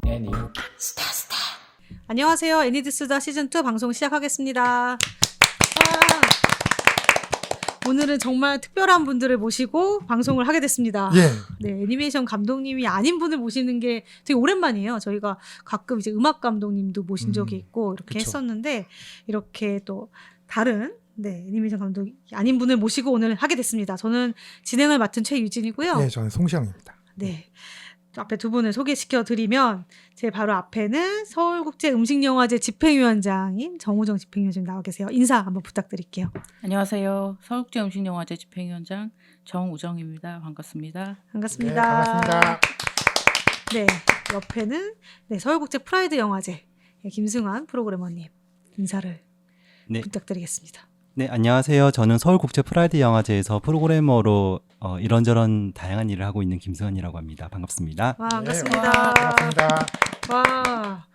애니. 안녕하세요. 애니드스다 시즌2 방송 시작하겠습니다. 와. 오늘은 정말 특별한 분들을 모시고 방송을 하게 됐습니다. 예. 네, 애니메이션 감독님이 아닌 분을 모시는 게 되게 오랜만이에요. 저희가 가끔 이제 음악 감독님도 모신 적이 있고 이렇게 그쵸. 했었는데 이렇게 또 다른 애니메이션 감독이 아닌 분을 모시고 오늘 하게 됐습니다. 저는 진행을 맡은 최유진이고요. 네, 저는 송시영입니다. 네. 앞에 두 분을 소개시켜 드리면 제 바로 앞에는 서울국제음식영화제 집행위원장인 정우정 집행위원장님 나와 계세요. 인사 한번 부탁드릴게요. 안녕하세요. 서울국제음식영화제 집행위원장 정우정입니다. 반갑습니다. 반갑습니다. 네, 반갑습니다. 네, 옆에는 서울국제 프라이드 영화제 김승환 프로그래머님 인사를 네. 부탁드리겠습니다. 네, 안녕하세요. 저는 서울국제 프라이드 영화제에서 프로그래머로 이런저런 다양한 일을 하고 있는 김승환이라고 합니다. 반갑습니다. 와, 네, 반갑습니다. 반갑습니다. 와,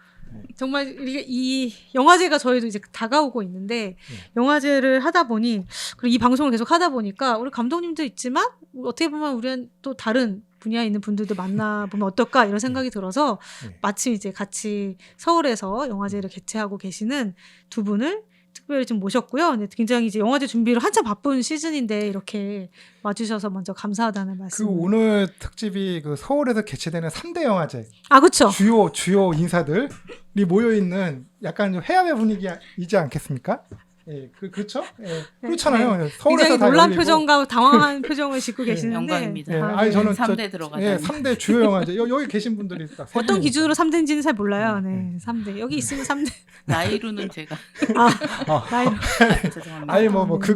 정말 이 영화제가 저희도 이제 다가오고 있는데 영화제를 하다 보니 그리고 이 방송을 계속 하다 보니까 우리 감독님도 있지만 어떻게 보면 우리는 또 다른 분야에 있는 분들도 만나보면 어떨까 이런 생각이 들어서 마침 이제 같이 서울에서 영화제를 개최하고 계시는 두 분을 특별히 좀 모셨고요. 근데 굉장히 이제 영화제 준비로 한참 바쁜 시즌인데 이렇게 와주셔서 먼저 감사하다는 말씀. 그 오늘 특집이 그 서울에서 개최되는 3대 영화제 아, 그렇죠. 주요 인사들이 모여 있는 약간 좀 해외 분위기이지 않겠습니까? 예, 그렇죠? 예, 그렇잖아요. 서울에서 굉장히 다 놀란 열리고. 표정과 당황한 표정을 짓고 네, 계시는데 영광입니다. 예, 아, 아니 네. 저는 3대 들어가다니. 예, 3대 주요 영화제 여기 계신 분들이 딱 세 어떤 분이니까. 기준으로 3대인지는 잘 몰라요. 네, 3대. 여기 있으면 3대. 나이로는 제가 나이. 죄송합니다. 아니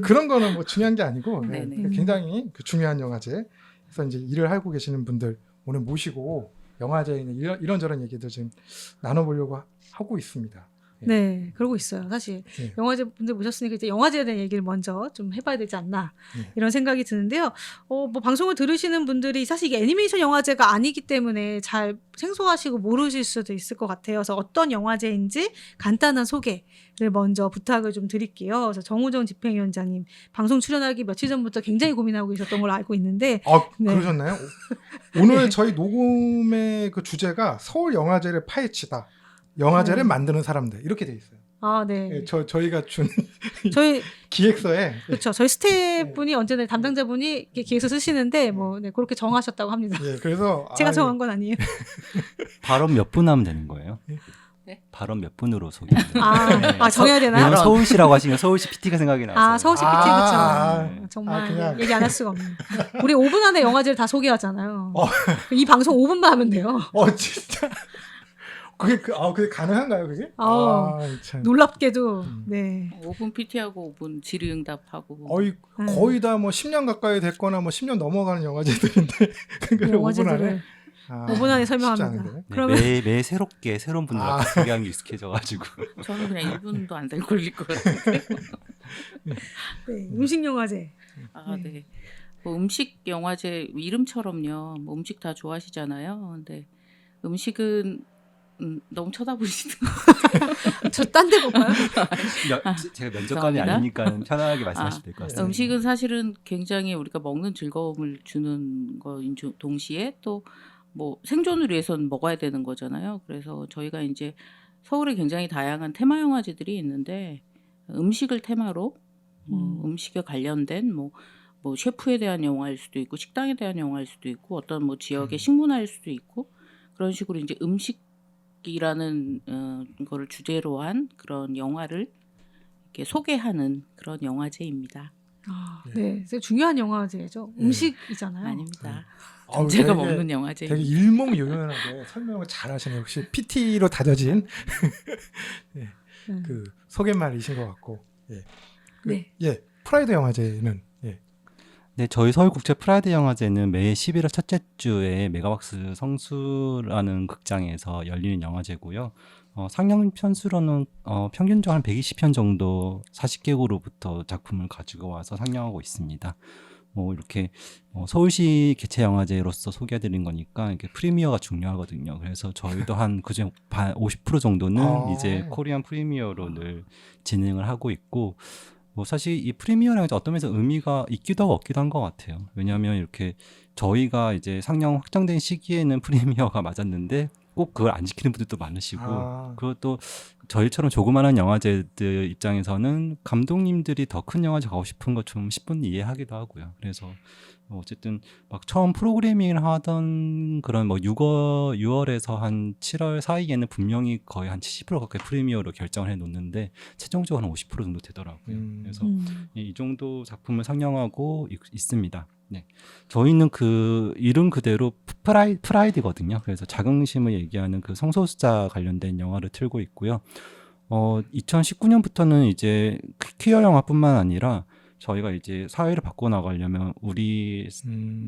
그런 거는 뭐 중요한 게 아니고 네, 네네. 굉장히 그 중요한 영화제에서 이제 일을 하고 계시는 분들 오늘 모시고 영화제에 있는 이런저런 얘기도 지금 나눠보려고 하고 있습니다. 네, 그러고 있어요. 사실 네. 영화제 분들 모셨으니까 이제 영화제에 대한 얘기를 먼저 좀 해봐야 되지 않나 네. 이런 생각이 드는데요. 뭐 방송을 들으시는 분들이 사실 이게 애니메이션 영화제가 아니기 때문에 잘 생소하시고 모르실 수도 있을 것 같아요. 그래서 어떤 영화제인지 간단한 소개를 먼저 부탁을 좀 드릴게요. 그래서 정우정 집행위원장님 방송 출연하기 며칠 전부터 굉장히 고민하고 계셨던 걸로 알고 있는데 네. 그러셨나요? 오늘 저희 녹음의 그 주제가 서울 영화제를 파헤치다. 영화제를 만드는 사람들 이렇게 돼 있어요. 아, 네. 예, 저희가 준 저희 기획서에 그렇죠. 저희 스태프분이 언제나 담당자분이 이렇게 기획서 쓰시는데 뭐 그렇게 정하셨다고 합니다. 예, 그래서 제가 정한 건 아니에요. 발언 몇 분 하면 되는 거예요? 네? 발언 몇 분으로 소개해드려요? 정해야 되나요? 왜냐면 서울시라고 하시니까 서울시 PT가 생각이 나서. 서울시 PT 그렇죠. 정말 그냥. 얘기 안 할 수가 없네. 우리 5분 안에 영화제를 다 소개하잖아요. 이 방송 5분만 하면 돼요. 진짜 그게 가능한가요, 그게? 참. 놀랍게도 네. 5분 PT하고 5분 질의응답하고 거의 다 뭐 10년 가까이 됐거나 뭐 10년 넘어가는 영화제들인데 그걸 5분 안에 5분 안에 설명합니다. 네, 그러면 매 새롭게 새로운 분들 소개하는 게 익숙해져가지고. 저는 그냥 1분도 안 될 걸릴 것 같은데. 음식 영화제. 네. 뭐 음식 영화제 이름처럼요. 뭐 음식 다 좋아하시잖아요. 근데 음식은 너무 쳐다보시는 거. 저 딴 데 볼까요? 제가 면접관이 감사합니다. 아니니까 편안하게 말씀하시면 될 것 같습니다. 음식은 사실은 굉장히 우리가 먹는 즐거움을 주는 거인 동시에 또 뭐 생존을 위해서는 먹어야 되는 거잖아요. 그래서 저희가 이제 서울에 굉장히 다양한 테마 영화제들이 있는데 음식을 테마로 음식에 관련된 뭐 셰프에 대한 영화일 수도 있고 식당에 대한 영화일 수도 있고 어떤 뭐 지역의 식문화일 수도 있고 그런 식으로 이제 음식이라는 거를 주제로 한 그런 영화를 이렇게 소개하는 그런 영화제입니다. 네, 되게 중요한 영화제죠. 음식이잖아요. 아닙니다. 아우, 제가 되게- 먹는 영화제. 되게 일목요연하게 설명을 잘하시네요. 역시 PT로 다져진 그 소개말이신 것 같고. 예, 프라이드 영화제는 네, 저희 서울국제 프라이드 영화제는 매해 11월 첫째 주에 메가박스 성수라는 극장에서 열리는 영화제고요. 상영 편수로는 평균적으로 한 120편 정도 40개국으로부터 작품을 가지고 와서 상영하고 있습니다. 뭐 이렇게 서울시 개최 영화제로서 소개해드린 거니까 이게 프리미어가 중요하거든요. 그래서 저희도 한 그중 50% 정도는 이제 코리안 프리미어로 늘 진행을 하고 있고 뭐 사실 이 프리미어라는 어떤 면에서 의미가 있기도 하고 없기도 한 것 같아요. 왜냐하면 이렇게 저희가 이제 상영 확정된 시기에는 프리미어가 맞았는데 꼭 그걸 안 지키는 분들도 많으시고 그것도 저희처럼 조그마한 영화제들 입장에서는 감독님들이 더 큰 영화제 가고 싶은 거 좀 10분 이해하기도 하고요. 그래서 어쨌든 막 처음 프로그래밍을 하던 그런 뭐 6월에서 한 7월 사이에는 분명히 거의 한 70% 가까이 프리미어로 결정을 해놓는데 최종적으로 한 50% 정도 되더라고요. 그래서 이 정도 작품을 상영하고 있습니다. 네. 저희는 그 이름 그대로 프라이드거든요. 그래서 자긍심을 얘기하는 그 성소수자 관련된 영화를 틀고 있고요. 2019년부터는 이제 퀴어 영화뿐만 아니라 저희가 이제 사회를 바꿔나가려면 우리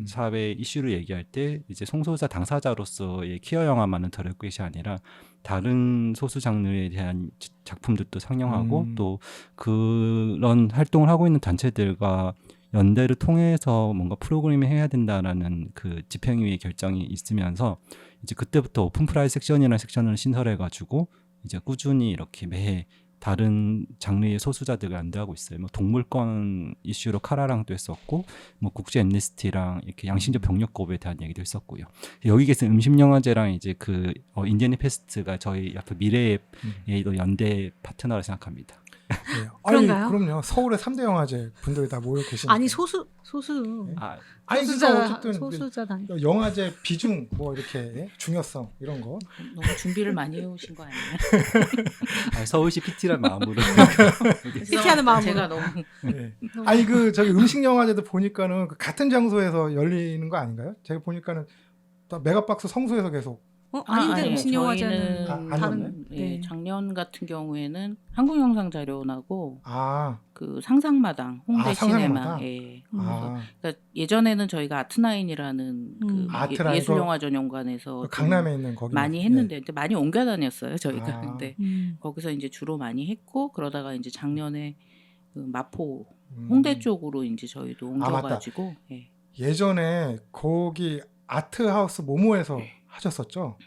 사회 이슈를 얘기할 때 이제 성소수자 당사자로서의 퀴어 영화만은 다룰 것이 아니라 다른 소수 장르에 대한 작품들도 상영하고 또 그런 활동을 하고 있는 단체들과 연대를 통해서 뭔가 프로그래밍을 해야 된다라는 그 집행위의 결정이 있으면서 이제 그때부터 오픈 프라이 섹션이라는 섹션을 신설해가지고 이제 꾸준히 이렇게 매해 다른 장르의 소수자들을 연대하고 있어요. 뭐 동물권 이슈로 카라랑도 했었고, 뭐 국제 엠네스티랑 이렇게 양심적 병력법에 대한 얘기도 했었고요. 여기 계신 음식영화제랑 이제 그 인디애니 페스트가 저희 앞으로 미래의 연대 파트너라 생각합니다. 네. 그런가요? 아니, 그럼요. 서울의 3대 영화제 분들이 다 모여 계시니까. 아니 소수 아니 그러니까 어쨌든 소수자 단 영화제 비중 뭐 이렇게 중요성 이런 거. 너무 준비를 많이 해오신 거 아니에요? 서울시 PT란 마음으로 PT하는 마음으로. 제가 너무 네. 아니 그 저기 음식 영화제도 보니까는 그 같은 장소에서 열리는 거 아닌가요? 제가 보니까는 또 메가박스 성수에서 계속. 아닌데 아니에요. 음식 영화제는 저희는 다른 예, 작년 같은 경우에는 한국영상자료원하고 아, 그 상상마당 홍대 상상마당? 시네마 예. 아, 그러니까 예전에는 저희가 아트나인이라는 그 아트나인, 예술영화 전용관에서 그 강남에 있는 거기 많이 했는데 근데 많이 옮겨 다녔어요 저희가. 아. 근데 거기서 이제 주로 많이 했고 그러다가 이제 작년에 그 마포 예. 홍대 쪽으로 이제 저희도 맞다. 옮겨가지고 예. 예전에 거기 아트하우스 모모에서 하셨었죠?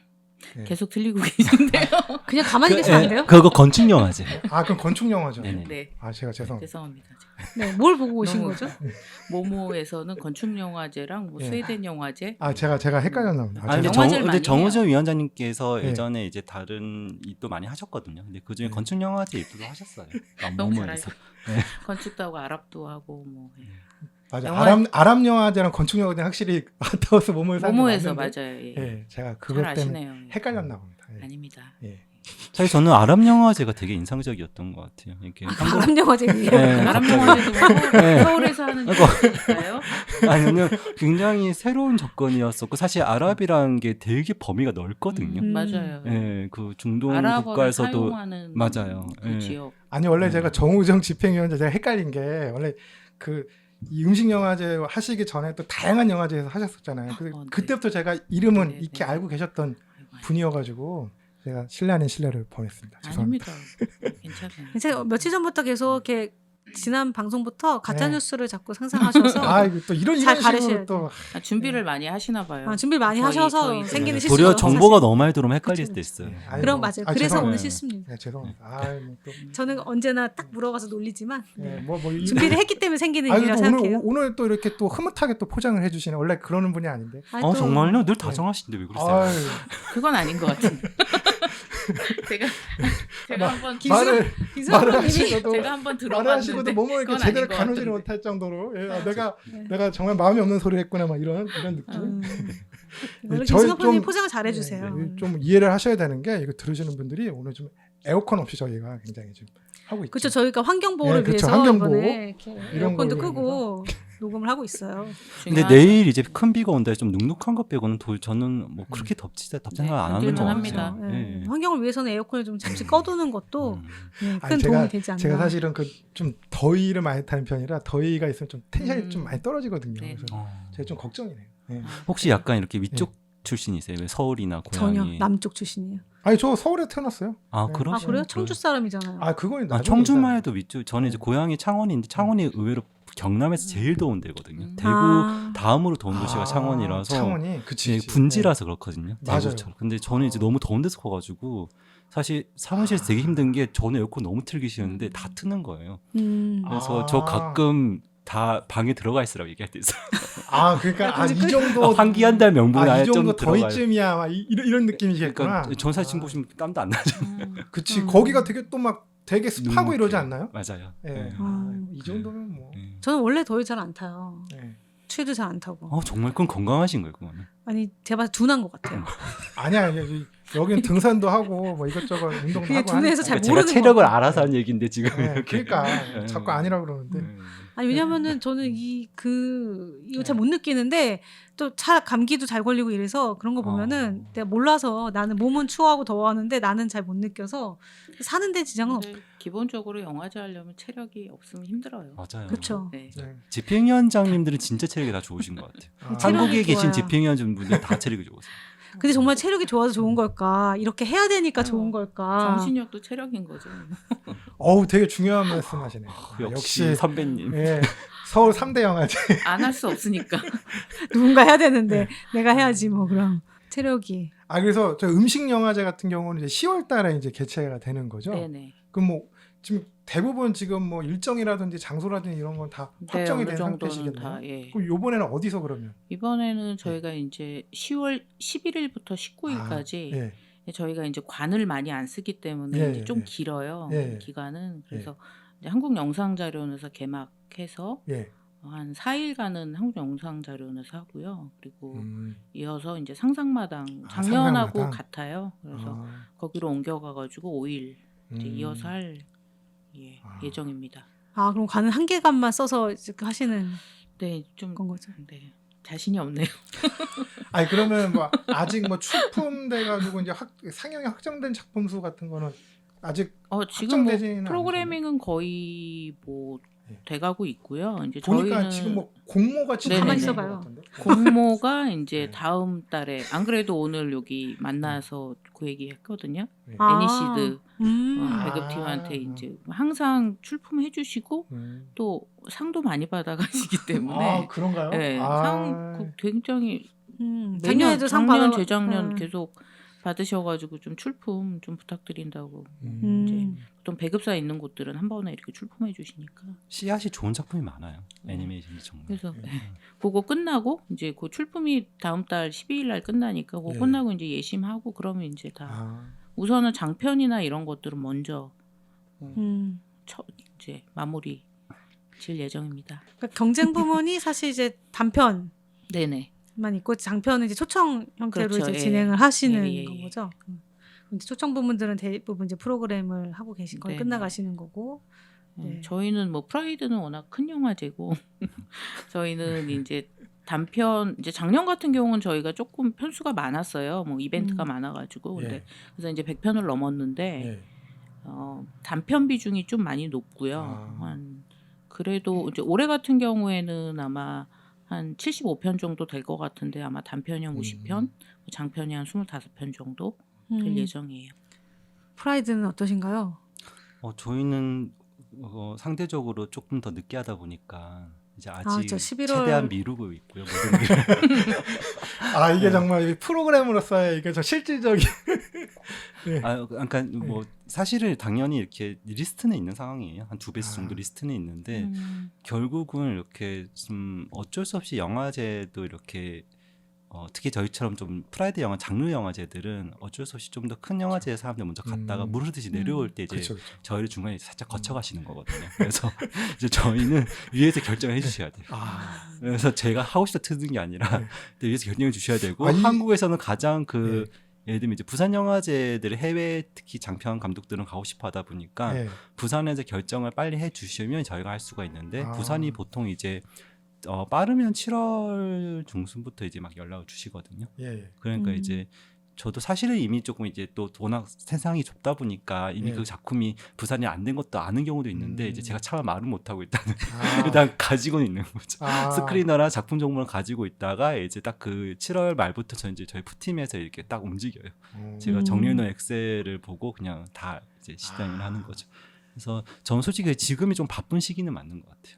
네. 계속 들리고 계신데요. 그냥 가만히 계시면 안 돼요? 그거 건축 영화제. 아 그럼 건축 영화죠. 네네. 네. 아 제가 죄송합니다. 죄송합니다. 네, 뭘 보고 오신 너무- 거죠? 모모에서는 건축 영화제랑 뭐 예. 스웨덴 영화제 아 제가 헷갈렸나 보다. 아, 근데, 죄송합니다. 영화제를 많이 정우정 위원장님께서 네. 예전에 이제 다른 입도 많이 하셨거든요. 근데 그 중에 네. 건축 영화제 입도 하셨어요. 너무 모모에서. 잘하죠. 건축도 하고 아랍도 하고 뭐 예. 맞아. 영화- 아랍 영화제랑 건축 영화제는 확실히 아트하우스 모모에서 하는 게 모모에서 맞는데, 맞아요. 예. 예, 제가 잘 그것 때문에 아시네요. 예. 헷갈렸나 봅니다. 예. 아닙니다. 예. 사실 저는 아랍 영화제가 되게 인상적이었던 것 같아요. 이렇게 한국 아랍 영화제예요. 네, 아랍 갑자기. 영화제도 뭐 네. 서울에서 하는 거니까요. 아니면 굉장히 새로운 접근이었었고 사실 아랍이라는 게 되게 범위가 넓거든요. 맞아요. 예, 그 중동 아랍어를 국가에서도 사용하는 맞아요. 그 예. 지역. 아니 원래 제가 정우정 집행위원장 제가 헷갈린 게 원래 그 이 음식 영화제 하시기 전에 또 다양한 영화제에서 하셨었잖아요. 그, 네. 그때부터 제가 이름은 네, 익히 네. 알고 계셨던 아이고, 분이어가지고 제가 신뢰 아닌 신뢰를 범했습니다. 죄송합니다. 아닙니다. 괜찮아요. 제가 며칠 전부터 계속 이렇게 지난 방송부터 가짜 네. 뉴스를 자꾸 상상하셔서 아 이거 또 이런 잘 식으로 가르쳐야 또 준비를 많이 하시나 봐요. 준비를 많이 저희- 하셔서 저희 생기는 네, 실수죠. 도리어 정보가 사실. 너무 많이 들어오면 헷갈릴 그쵸, 수도 있어요. 예, 아니, 그럼 뭐, 맞아요. 아, 그래서 죄송합니다. 오늘 네. 실수입니다. 네, 죄송합니다. 아, 뭐 또, 저는 언제나 딱 물어봐서 놀리지만 이- 준비를 했기 때문에 생기는 아니, 일이라 또 생각해요. 오늘 또 이렇게 또 흐뭇하게 또 포장을 해주시네. 원래 그러는 분이 아닌데. 아니, 또 정말요? 늘 다정하신데 왜 그러세요? 아유, 그건 아닌 것 같은데. 제가 한번 말을 김성환 님이 하시고도 제가 한번 말을 하시고도 들어봤는데 뭐뭐 이렇게 그건 제대로 아닌 것 가누지를 같은데. 못할 정도로 예, 아, 네. 내가 정말 마음이 없는 소리를 했구나 막 이런 느낌. 원래 저희 김성환 님 좀- 포장을 잘해주세요. 좀 이해를 하셔야 되는 게 이거 들으시는 분들이 오늘 좀 에어컨 없이 저희가 굉장히 지금 하고 있죠. 그렇죠. 저희가 환경 보호를 네, 그쵸. 위해서 환경 보호. 이번에 이렇게 이런 에어컨도 걸로 끄고 녹음을 하고 있어요. 근데 내일 이제 큰 비가 온다. 좀 눅눅한 것 빼고는 저는 뭐 그렇게 덥지 생각 안 하는 것 견딜만 같아요. 합니다. 네. 예. 환경을 위해서는 에어컨을 좀 잠시 꺼두는 것도 음. 네, 큰 아니, 도움이 되지 않나. 제가 사실은 그 좀 더위를 많이 타는 편이라 더위가 있으면 좀 텐션이 음. 좀 많이 떨어지거든요. 네. 그래서 어. 제가 좀 걱정이네요. 예. 혹시 약간 이렇게 위쪽 출신이세요? 왜 서울이나 고향이? 전혀 남쪽 출신이에요. 아니 저 서울에 태어났어요. 아, 네. 그러시구나. 아 그래요? 청주 사람이잖아요. 아 그건 아, 나중에 청주만 얘기하자. 해도 위쪽. 저는 이제 네. 고향이 창원인데 창원이 의외로 경남에서 제일 더운 데거든요. 대구 아. 다음으로 더운 도시가 아, 창원이라서 창원이 그치. 예, 그치. 분지라서 그렇거든요. 맞아요. 대구처럼. 근데 저는 이제 너무 더운 데서 커가지고 사실 사무실에서 되게 힘든 게 저는 에어컨 너무 틀기 싫었는데 다 트는 거예요. 그래서 아. 저 가끔 다 방에 들어가 있으라고 얘기할 때 있어요. 그러니까 이 정도 환기한다는 명분이 이 아예 정도 좀 들어가요. 더위쯤이야 막 이런 느낌이겠구나. 그러니까 전 사진 보시면 땀도 안 나죠. 그치 거기가 되게 또 막 되게 습하고 이러지 않나요? 맞아요. 예. 네. 이 정도면 뭐. 네. 저는 원래 더위 잘 안 타요. 예. 추위도 잘 안 타고. 정말 그건 건강하신 거예요, 그거는. 아니 제가 둔한 것 같아요. 아니야 여기는 등산도 하고 뭐 이것저것 운동도 그게 하고 둔해서 하니까. 잘 제가 모르는 체력을 것 같아요. 알아서 한 얘기인데 지금 예, 이렇게. 그러니까 자꾸 아니라 그러는데. 아니 왜냐면은 저는 이거 잘 못 느끼는데 또 감기도 잘 걸리고 이래서 그런 거 보면은 내가 몰라서 나는 몸은 추워하고 더워하는데 나는 잘 못 느껴서 사는데 지장은 없어요. 근데 기본적으로 영화제 하려면 체력이 없으면 힘들어요. 맞아요. 그렇죠. 네. 네. 집행위원장님들은 진짜 체력이 다 좋으신 것 같아요. 체력이 한국에 계신 좋아요. 집행위원장분들 다 체력이 좋으세요. 근데 정말 체력이 좋아서 좋은 걸까? 이렇게 해야 되니까 좋은 걸까? 정신력도 체력인 거죠. 되게 중요한 말씀하시네요. 역시 선배님. 예. 서울 3대 영화제. 안 할 수 없으니까. 누군가 해야 되는데 내가 해야지 뭐 그럼 체력이. 그래서 저 음식 영화제 같은 경우는 이제 10월 달에 이제 개최가 되는 거죠. 네네. 그럼 뭐 지금 대부분 지금 뭐 일정이라든지 장소라든지 이런 건 다 확정이 어느 된 정도는 상태시겠네요. 다, 예. 그럼 요번에는 어디서 그러면? 이번에는 저희가 이제 10월 11일부터 19일까지 예. 저희가 이제 관을 많이 안 쓰기 때문에 예, 이제 좀 예. 길어요. 예. 기간은. 그래서 이제 한국영상자료원에서 개막해서 예. 한 4일간은 한국영상자료원에서 하고요. 그리고 이어서 이제 상상마당 아, 작년하고 상상마당. 같아요. 그래서 아, 거기로 옮겨가가지고 5일 이제 이어서 할 아. 예정입니다. 아 그럼 가는 한 개간만 써서 이제 하시는 네, 좀 건 거죠. 네, 자신이 없네요. 그러면 뭐 아직 뭐 출품돼 가지고 이제 상영이 확정된 작품 수 같은 거는 아직 지금 뭐 확정되지는 프로그래밍은 거의 뭐 예. 돼가고 있고요. 이제 보니까 저희는 지금 뭐 공모가 지금 네네네. 있는 것 가만히 같은데. 공모가 이제 네. 다음 달에 안 그래도 오늘 여기 만나서 그 얘기 했거든요. 네. 애니시드 아. 배급팀한테 이제 항상 출품해 주시고 또 상도 많이 받아가시기 때문에 그런가요? 네, 상 굉장히 매년 작년에도 상 작년 받아 재작년 계속 받으셔가지고 좀 출품 좀 부탁드린다고. 이제 보통 배급사 있는 곳들은 한 번에 이렇게 출품해 주시니까. 씨앗이 좋은 작품이 많아요. 애니메이션이 정말. 그래서 그거 끝나고 이제 그 출품이 다음 달 12일 날 끝나니까 그거 예. 끝나고 이제 예심하고 그러면 이제 다 아. 우선은 장편이나 이런 것들은 먼저 이제 마무리 질 예정입니다. 그러니까 경쟁 부문이 사실 이제 단편만 네네. 있고 장편은 이제 초청 형태로 그렇죠. 이제 예. 진행을 하시는 예, 예, 예. 거죠. 이제 초청 부문들은 대부분 이제 프로그램을 하고 계신 거예요. 네네. 끝나가시는 거고. 네. 저희는 뭐 프라이드는 워낙 큰 영화제고 저희는 이제 단편 이제 작년 같은 경우는 저희가 조금 편수가 많았어요. 뭐 이벤트가 많아가지고 근데 예. 그래서 이제 100편을 넘었는데 예. 단편 비중이 좀 많이 높고요. 그래도 이제 올해 같은 경우에는 아마 한 75편 정도 될 것 같은데 아마 단편이 한 50편, 장편이 한 25편 정도 될 예정이에요. 프라이드는 어떠신가요? 저희는 상대적으로 조금 더 늦게 하다 보니까 이제 아직 저 11월 최대한 미루고 있고요. 모든 일을. 이게 정말 프로그램으로서의 이게 저 실질적인 그러니까 뭐 사실은 당연히 이렇게 리스트는 있는 상황이에요. 한 2배수 정도 리스트는 있는데 결국은 이렇게 좀 어쩔 수 없이 영화제도 이렇게 특히 저희처럼 좀 프라이드 영화 장르 영화제들은 어쩔 수 없이 좀 더 큰 영화제에 사람들 먼저 갔다가 무르듯이 내려올 때 이제 그쵸. 저희를 중간에 살짝 거쳐가시는 거거든요. 그래서 이제 저희는 위에서 결정을 해주셔야 돼요. 그래서 제가 하고 싶다 트는 게 아니라 위에서 결정해 주셔야 되고 한국에서는 가장 예를 들면 이제 부산 영화제들 해외 특히 장편 감독들은 가고 싶어 하다 보니까 부산에서 결정을 빨리 해 주시면 저희가 할 수가 있는데 부산이 보통 이제 빠르면 7월 중순부터 이제 막 연락을 주시거든요. 그러니까 이제 저도 사실은 이미 조금 이제 또 워낙 세상이 좁다 보니까 이미 그 작품이 부산이 안 된 것도 아는 경우도 있는데 이제 제가 차마 말은 못하고 일단 가지고는 있는 거죠. 스크리너랑 작품 정보를 가지고 있다가 이제 딱 그 7월 말부터 저희 푸팀에서 이렇게 딱 움직여요. 제가 정리해놓은 엑셀을 보고 그냥 다 이제 시작을 하는 거죠. 그래서 저는 솔직히 지금이 좀 바쁜 시기는 맞는 것 같아요.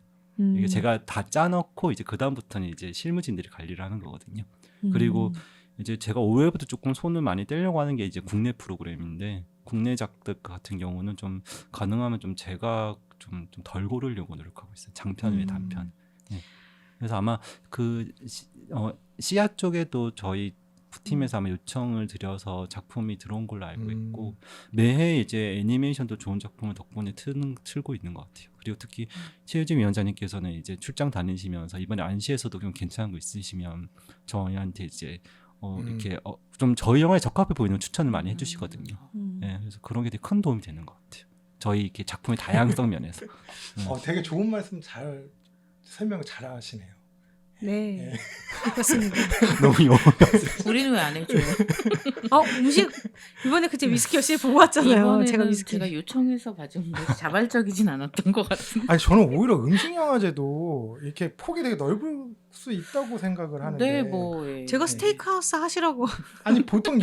이게 제가 다 짜놓고 이제 그 다음부터는 이제 실무진들이 관리를 하는 거거든요. 그리고 이제 제가 올해부터 조금 손을 많이 떼려고 하는 게 이제 국내 프로그램인데 국내작들 같은 경우는 좀 가능하면 좀 제가 좀 덜 고르려고 노력하고 있어요. 장편 외 단편. 예. 그래서 아마 그 시아 쪽에도 저희 팀에서 아마 요청을 드려서 작품이 들어온 걸로 알고 있고 매해 이제 애니메이션도 좋은 작품을 덕분에 틀고 있는 것 같아요. 그리고 특히 최유진 위원장님께서는 이제 출장 다니시면서 이번에 안시에서도 좀 괜찮은 거 있으시면 저희한테 이제 이렇게 좀 저희 영화에 적합해 보이는 추천을 많이 해주시거든요. 네, 그래서 그런 게 되게 큰 도움이 되는 것 같아요. 저희 이렇게 작품의 다양성 면에서. 되게 좋은 말씀 잘 설명을 잘 하시네요. 네. 그렇습니다. 너무 우리는 왜 안 해줘요? 음식 이번에 그때 위스키 열심히 보고 왔잖아요. 이번에는 제가 위스키. 제가 요청해서 받은 게 자발적이진 않았던 것 같은데. 아니 저는 오히려 음식 영화제도 이렇게 폭이 되게 넓을 수 있다고 생각을 하는데. 네, 뭐 예. 제가 스테이크하우스 하시라고. 아니 보통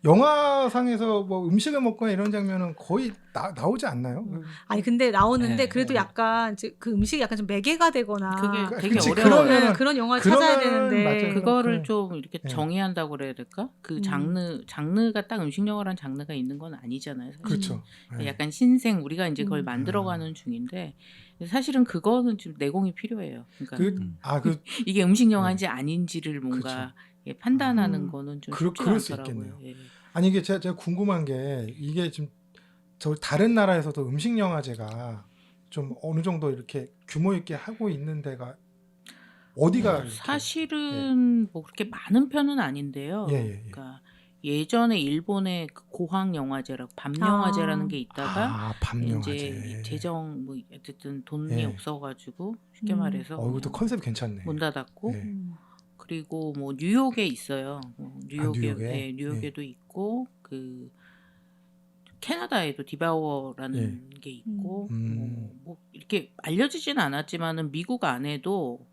영화상에서 뭐 음식을 먹거나 이런 장면은 거의 나오지 않나요? 아니 근데 나오는데 네, 그래도 네. 약간 이제 그 음식이 약간 좀 매개가 되거나 그게 되게 그치, 어려워요. 그러면은- 네, 그런 영화를 찾아야 그러면은 되는데 맞아요. 그거를 그- 좀 이렇게 네. 정의한다고 그래야 될까? 그 장르가 딱 음식 영화란 장르가 있는 건 아니잖아요. 사실. 그렇죠. 네. 약간 신생 우리가 이제 그걸 음. 만들어가는 중인데 사실은 그거는 좀 내공이 필요해요. 그러니까 이게 음식 영화인지 아닌지를 뭔가 예, 판단하는 음. 거는 좀 그럴 쉽지가 수 않더라고요. 있겠네요. 예. 아니 이게 제가 궁금한 게 이게 지금 저 다른 나라에서도 음식 영화제가 좀 어느 정도 이렇게 규모 있게 하고 있는 데가 어디가 이렇게- 사실은 뭐 그렇게 많은 편은 아닌데요. 예. 그러니까 예전에 일본의 그 고학 영화제라고 밤 영화제라는 게 있다가 밤 이제 영화제. 재정 뭐 어쨌든 돈이 예. 없어가지고 쉽게 음. 말해서 이것도 그냥 컨셉 괜찮네. 문 닫았고 예. 그리고 뭐 뉴욕에 있어요. 뉴욕에 뉴욕에? 네, 뉴욕에도 있고 그 캐나다에도 디바워라는 게 있고 뭐 이렇게 알려지진 않았지만은 미국 안에도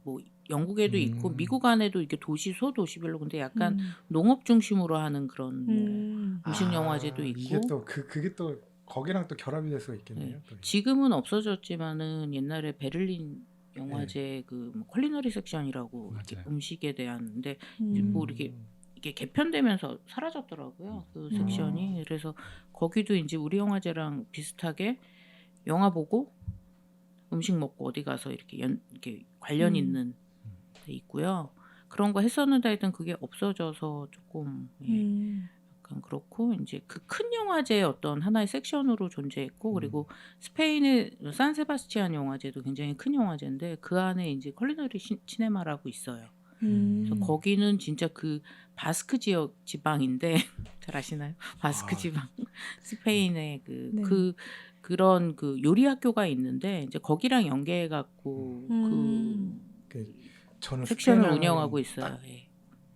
뭐 영국에도 있고 미국 안에도 이렇게 도시 소도시별로 근데 약간 농업 중심으로 하는 그런 음식 영화제도 있고 이게 또 그게 또 거기랑 또 결합이 될 수가 있겠네요. 네. 또. 지금은 없어졌지만은 옛날에 베를린 영화제 그 퀄리너리 섹션이라고 이렇게 맞아요. 음식에 대한 근데 음. 뭐 이렇게 개편되면서 사라졌더라고요. 그 섹션이. 그래서 거기도 이제 우리 영화제랑 비슷하게 영화 보고 음식 먹고 어디 가서 이렇게 이렇게 관련 있는 데 있고요. 그런 거 했었는데 하여튼 그게 없어져서 조금 약간 그렇고 이제 그 큰 영화제의 어떤 하나의 섹션으로 존재했고 그리고 스페인의 산세바스티안 영화제도 굉장히 큰 영화제인데 그 안에 이제 컬리너리 시네마라고 있어요. 그래서 거기는 진짜 그 바스크 지역 지방인데 잘 아시나요? 바스크 지방 스페인의 네. 그런 그 요리 학교가 있는데 이제 거기랑 연계해 갖고 저는 섹션을 스페인어는 운영하고 있어요. 예.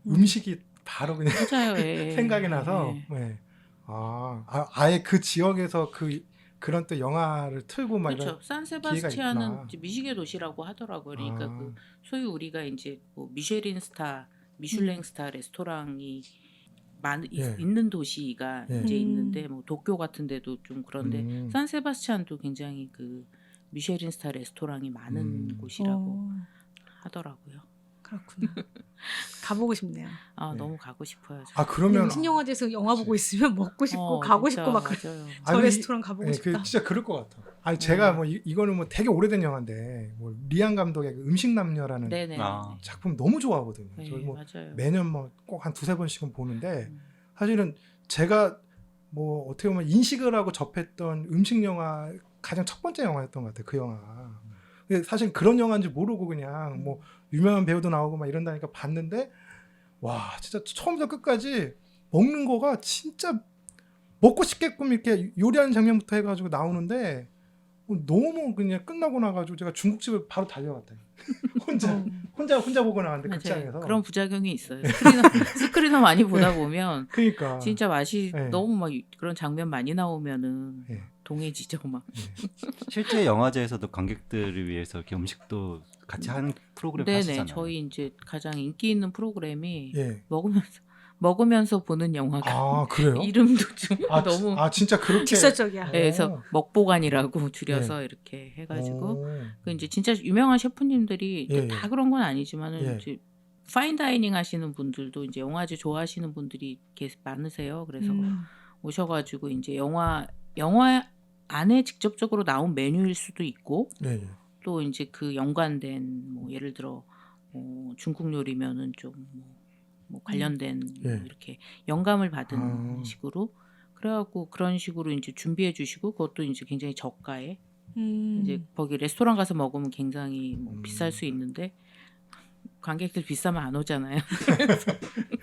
음식이 바로 그냥 맞아요. 예. 생각이 나서 예. 네. 아예 그 지역에서 그런 또 영화를 틀고 막 그렇죠. 이런 기회가 산세바스티안은 있구나. 이제 미식의 도시라고 하더라고요. 그러니까 아. 그 소위 우리가 이제 뭐 미쉐린 스타, 미슐랭 스타 레스토랑이 예. 있는 도시가 예. 이제 있는데 뭐 도쿄 같은 데도 좀 그런데 음. 산세바스티안도 굉장히 그 미쉐린 스타 레스토랑이 많은 곳이라고 하더라고요. 그렇구나. 가보고 싶네요. 아 네. 너무 가고 싶어요. 저. 그러면 신영화제에서 영화 보고 있으면 먹고 싶고 가고 진짜, 싶고 막 맞아요. 저 아니, 레스토랑 가보고 네, 싶다. 진짜 그럴 것 같아. 아니 제가 뭐 이거는 뭐 되게 오래된 영화인데 뭐 리안 감독의 그 음식 남녀라는 네네. 아. 작품 너무 좋아하거든요. 네, 저희 뭐 맞아요. 매년 뭐 꼭 한 두세 번씩은 보는데 사실은 제가 뭐 어떻게 보면 인식을 하고 접했던 음식 영화 가장 첫 번째 영화였던 것 같아요. 그 영화가. 근데 사실 그런 영화인지 모르고 그냥 뭐 유명한 배우도 나오고 막 이런다니까 봤는데 와 진짜 처음부터 끝까지 먹는 거가 진짜 먹고 싶게끔 이렇게 요리하는 장면부터 해가지고 나오는데 너무 그냥 끝나고 나가지고 제가 중국집을 바로 달려갔다. 혼자 보고 나왔는데 맞아요. 극장에서. 그런 부작용이 있어요. 스크린어 많이 보다 보면 그러니까 진짜 맛이 네. 너무 막 그런 장면 많이 나오면은 네. 동해지죠 막. 실제 영화제에서도 관객들을 위해서 이렇게 음식도 같이 하는 프로그램 네네. 하시잖아요. 저희 이제 가장 인기 있는 프로그램이 예. 먹으면서 보는 영화가 아 그래요? 이름도 좀 너무 진짜 그렇게 직설적이야. 네, 그래서 먹보관이라고 줄여서 이렇게 해가지고 그 이제 진짜 유명한 셰프님들이 예, 다 그런 건 아니지만은 예. 이제 파인 다이닝 하시는 분들도 이제 영화제 좋아하시는 분들이 많으세요. 그래서 오셔가지고 이제 영화 안에 직접적으로 나온 메뉴일 수도 있고 예, 예. 또 이제 그 연관된 뭐 예를 들어 중국 요리면은 좀 뭐 관련된 예. 뭐 이렇게 영감을 받은 아. 식으로 그래갖고 그런 식으로 이제 준비해 주시고 그것도 이제 굉장히 저가에 이제 거기 레스토랑 가서 먹으면 굉장히 뭐 비쌀 수 있는데 관객들 비싸면 안 오잖아요.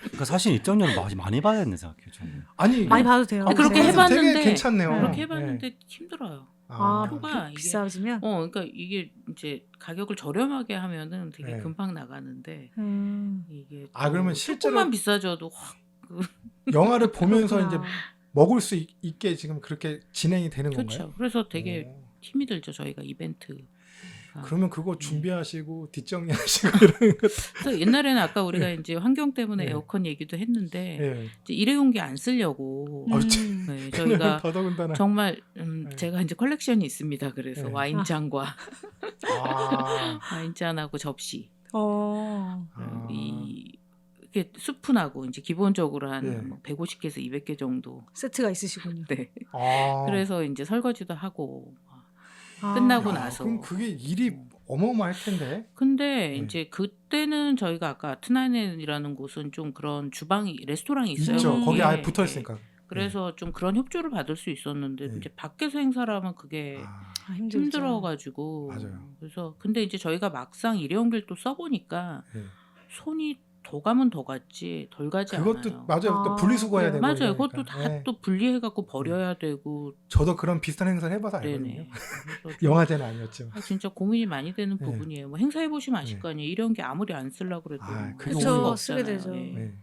그러니까 사실 입장료를 많이 받아야 된다 생각해요. 저는. 아니 많이 봐도 돼요. 그렇게 네. 해봤는데 되게 괜찮네요. 그렇게 해봤는데 힘들어요. 아, 표가 이게 비싸지면. 그러니까 이게 이제 가격을 저렴하게 하면은 되게 네. 금방 나가는데 이게 그러면 또 실제로 조금만 비싸져도 확 영화를 보면서 이제 그렇구나. 먹을 수 있게 지금 그렇게 진행이 되는 그렇죠. 건가요? 그래서 되게 오. 힘이 들죠 저희가 이벤트. 그러면 그거 준비하시고 뒷정리하시고 이런 것. 그래서 옛날에는 아까 우리가 이제 환경 때문에 네. 에어컨 얘기도 했는데 예. 이제 일회용기 안 쓰려고 네, 저희가 더더군다나. 정말 네. 제가 이제 컬렉션이 있습니다. 그래서 네. 와인잔과 아. 와인잔하고 접시 아. 이게 스푼하고 이제 기본적으로 한 네. 뭐 150개에서 200개 정도. 세트가 있으시군요. 네. 아. 그래서 이제 설거지도 하고 아. 끝나고 야, 나서. 그럼 그게 일이 어마어마할 텐데. 근데 네. 이제 그때는 저희가 아까 트나인이라는 곳은 좀 그런 주방이 레스토랑이 있어요. 있죠. 거기에. 거기 아예 네. 붙어 있으니까. 그래서 좀 그런 협조를 받을 수 있었는데 네. 이제 밖에서 행사를 하면 그게 아. 힘들죠. 힘들어가지고 맞아요. 그래서 근데 이제 저희가 막상 일회용기를 또 써보니까 네. 손이 더 가면 더 갔지 덜 가지 그것도 않아요. 맞아요. 또 아, 분리수거해야 되고. 맞아요. 이러니까. 그것도 다 네. 또 분리해갖고 버려야 되고. 저도 그런 비슷한 행사를 해봐서 알거든요. 네네. 그래서 좀 영화제는 아니었지만. 진짜 고민이 많이 되는 네. 부분이에요. 뭐 행사해 보시면 아실 네. 거 아니에요. 이런 게 아무리 안 쓰려고 그래도 아, 그게 할 그쵸, 수가 쓰게 없잖아요. 되죠. 예. 네.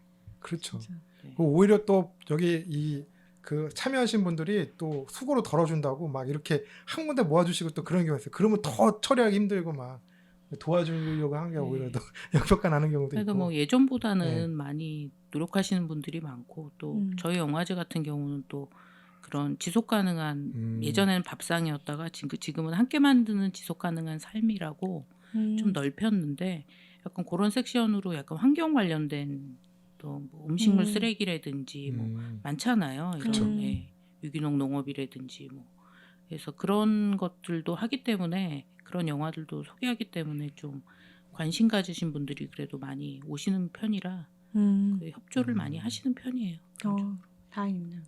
그렇죠. 진짜. 네. 그 오히려 또 여기 그 참여하신 분들이 또 수고로 덜어준다고 막 이렇게 한 군데 모아주시고 또 그런 경우가 있어요. 그러면 더 처리하기 힘들고 막 도와주려고 한 게 오히려 더 역효과나는 경우도 그래도 있고. 뭐 예전보다는 네. 많이 노력하시는 분들이 많고 또 음. 저희 영화제 같은 경우는 또 그런 지속 가능한 예전에는 밥상이었다가 지금은 함께 만드는 지속 가능한 삶이라고 좀 넓혔는데 약간 그런 섹션으로 약간 환경 관련된 또 뭐 음식물 쓰레기라든지 뭐 많잖아요. 그쵸. 이런 유기농 농업이라든지 뭐 그래서 그런 것들도 하기 때문에 그런 영화들도 소개하기 때문에 좀 관심 가지신 분들이 그래도 많이 오시는 편이라 그 협조를 많이 하시는 편이에요. 다행입니다.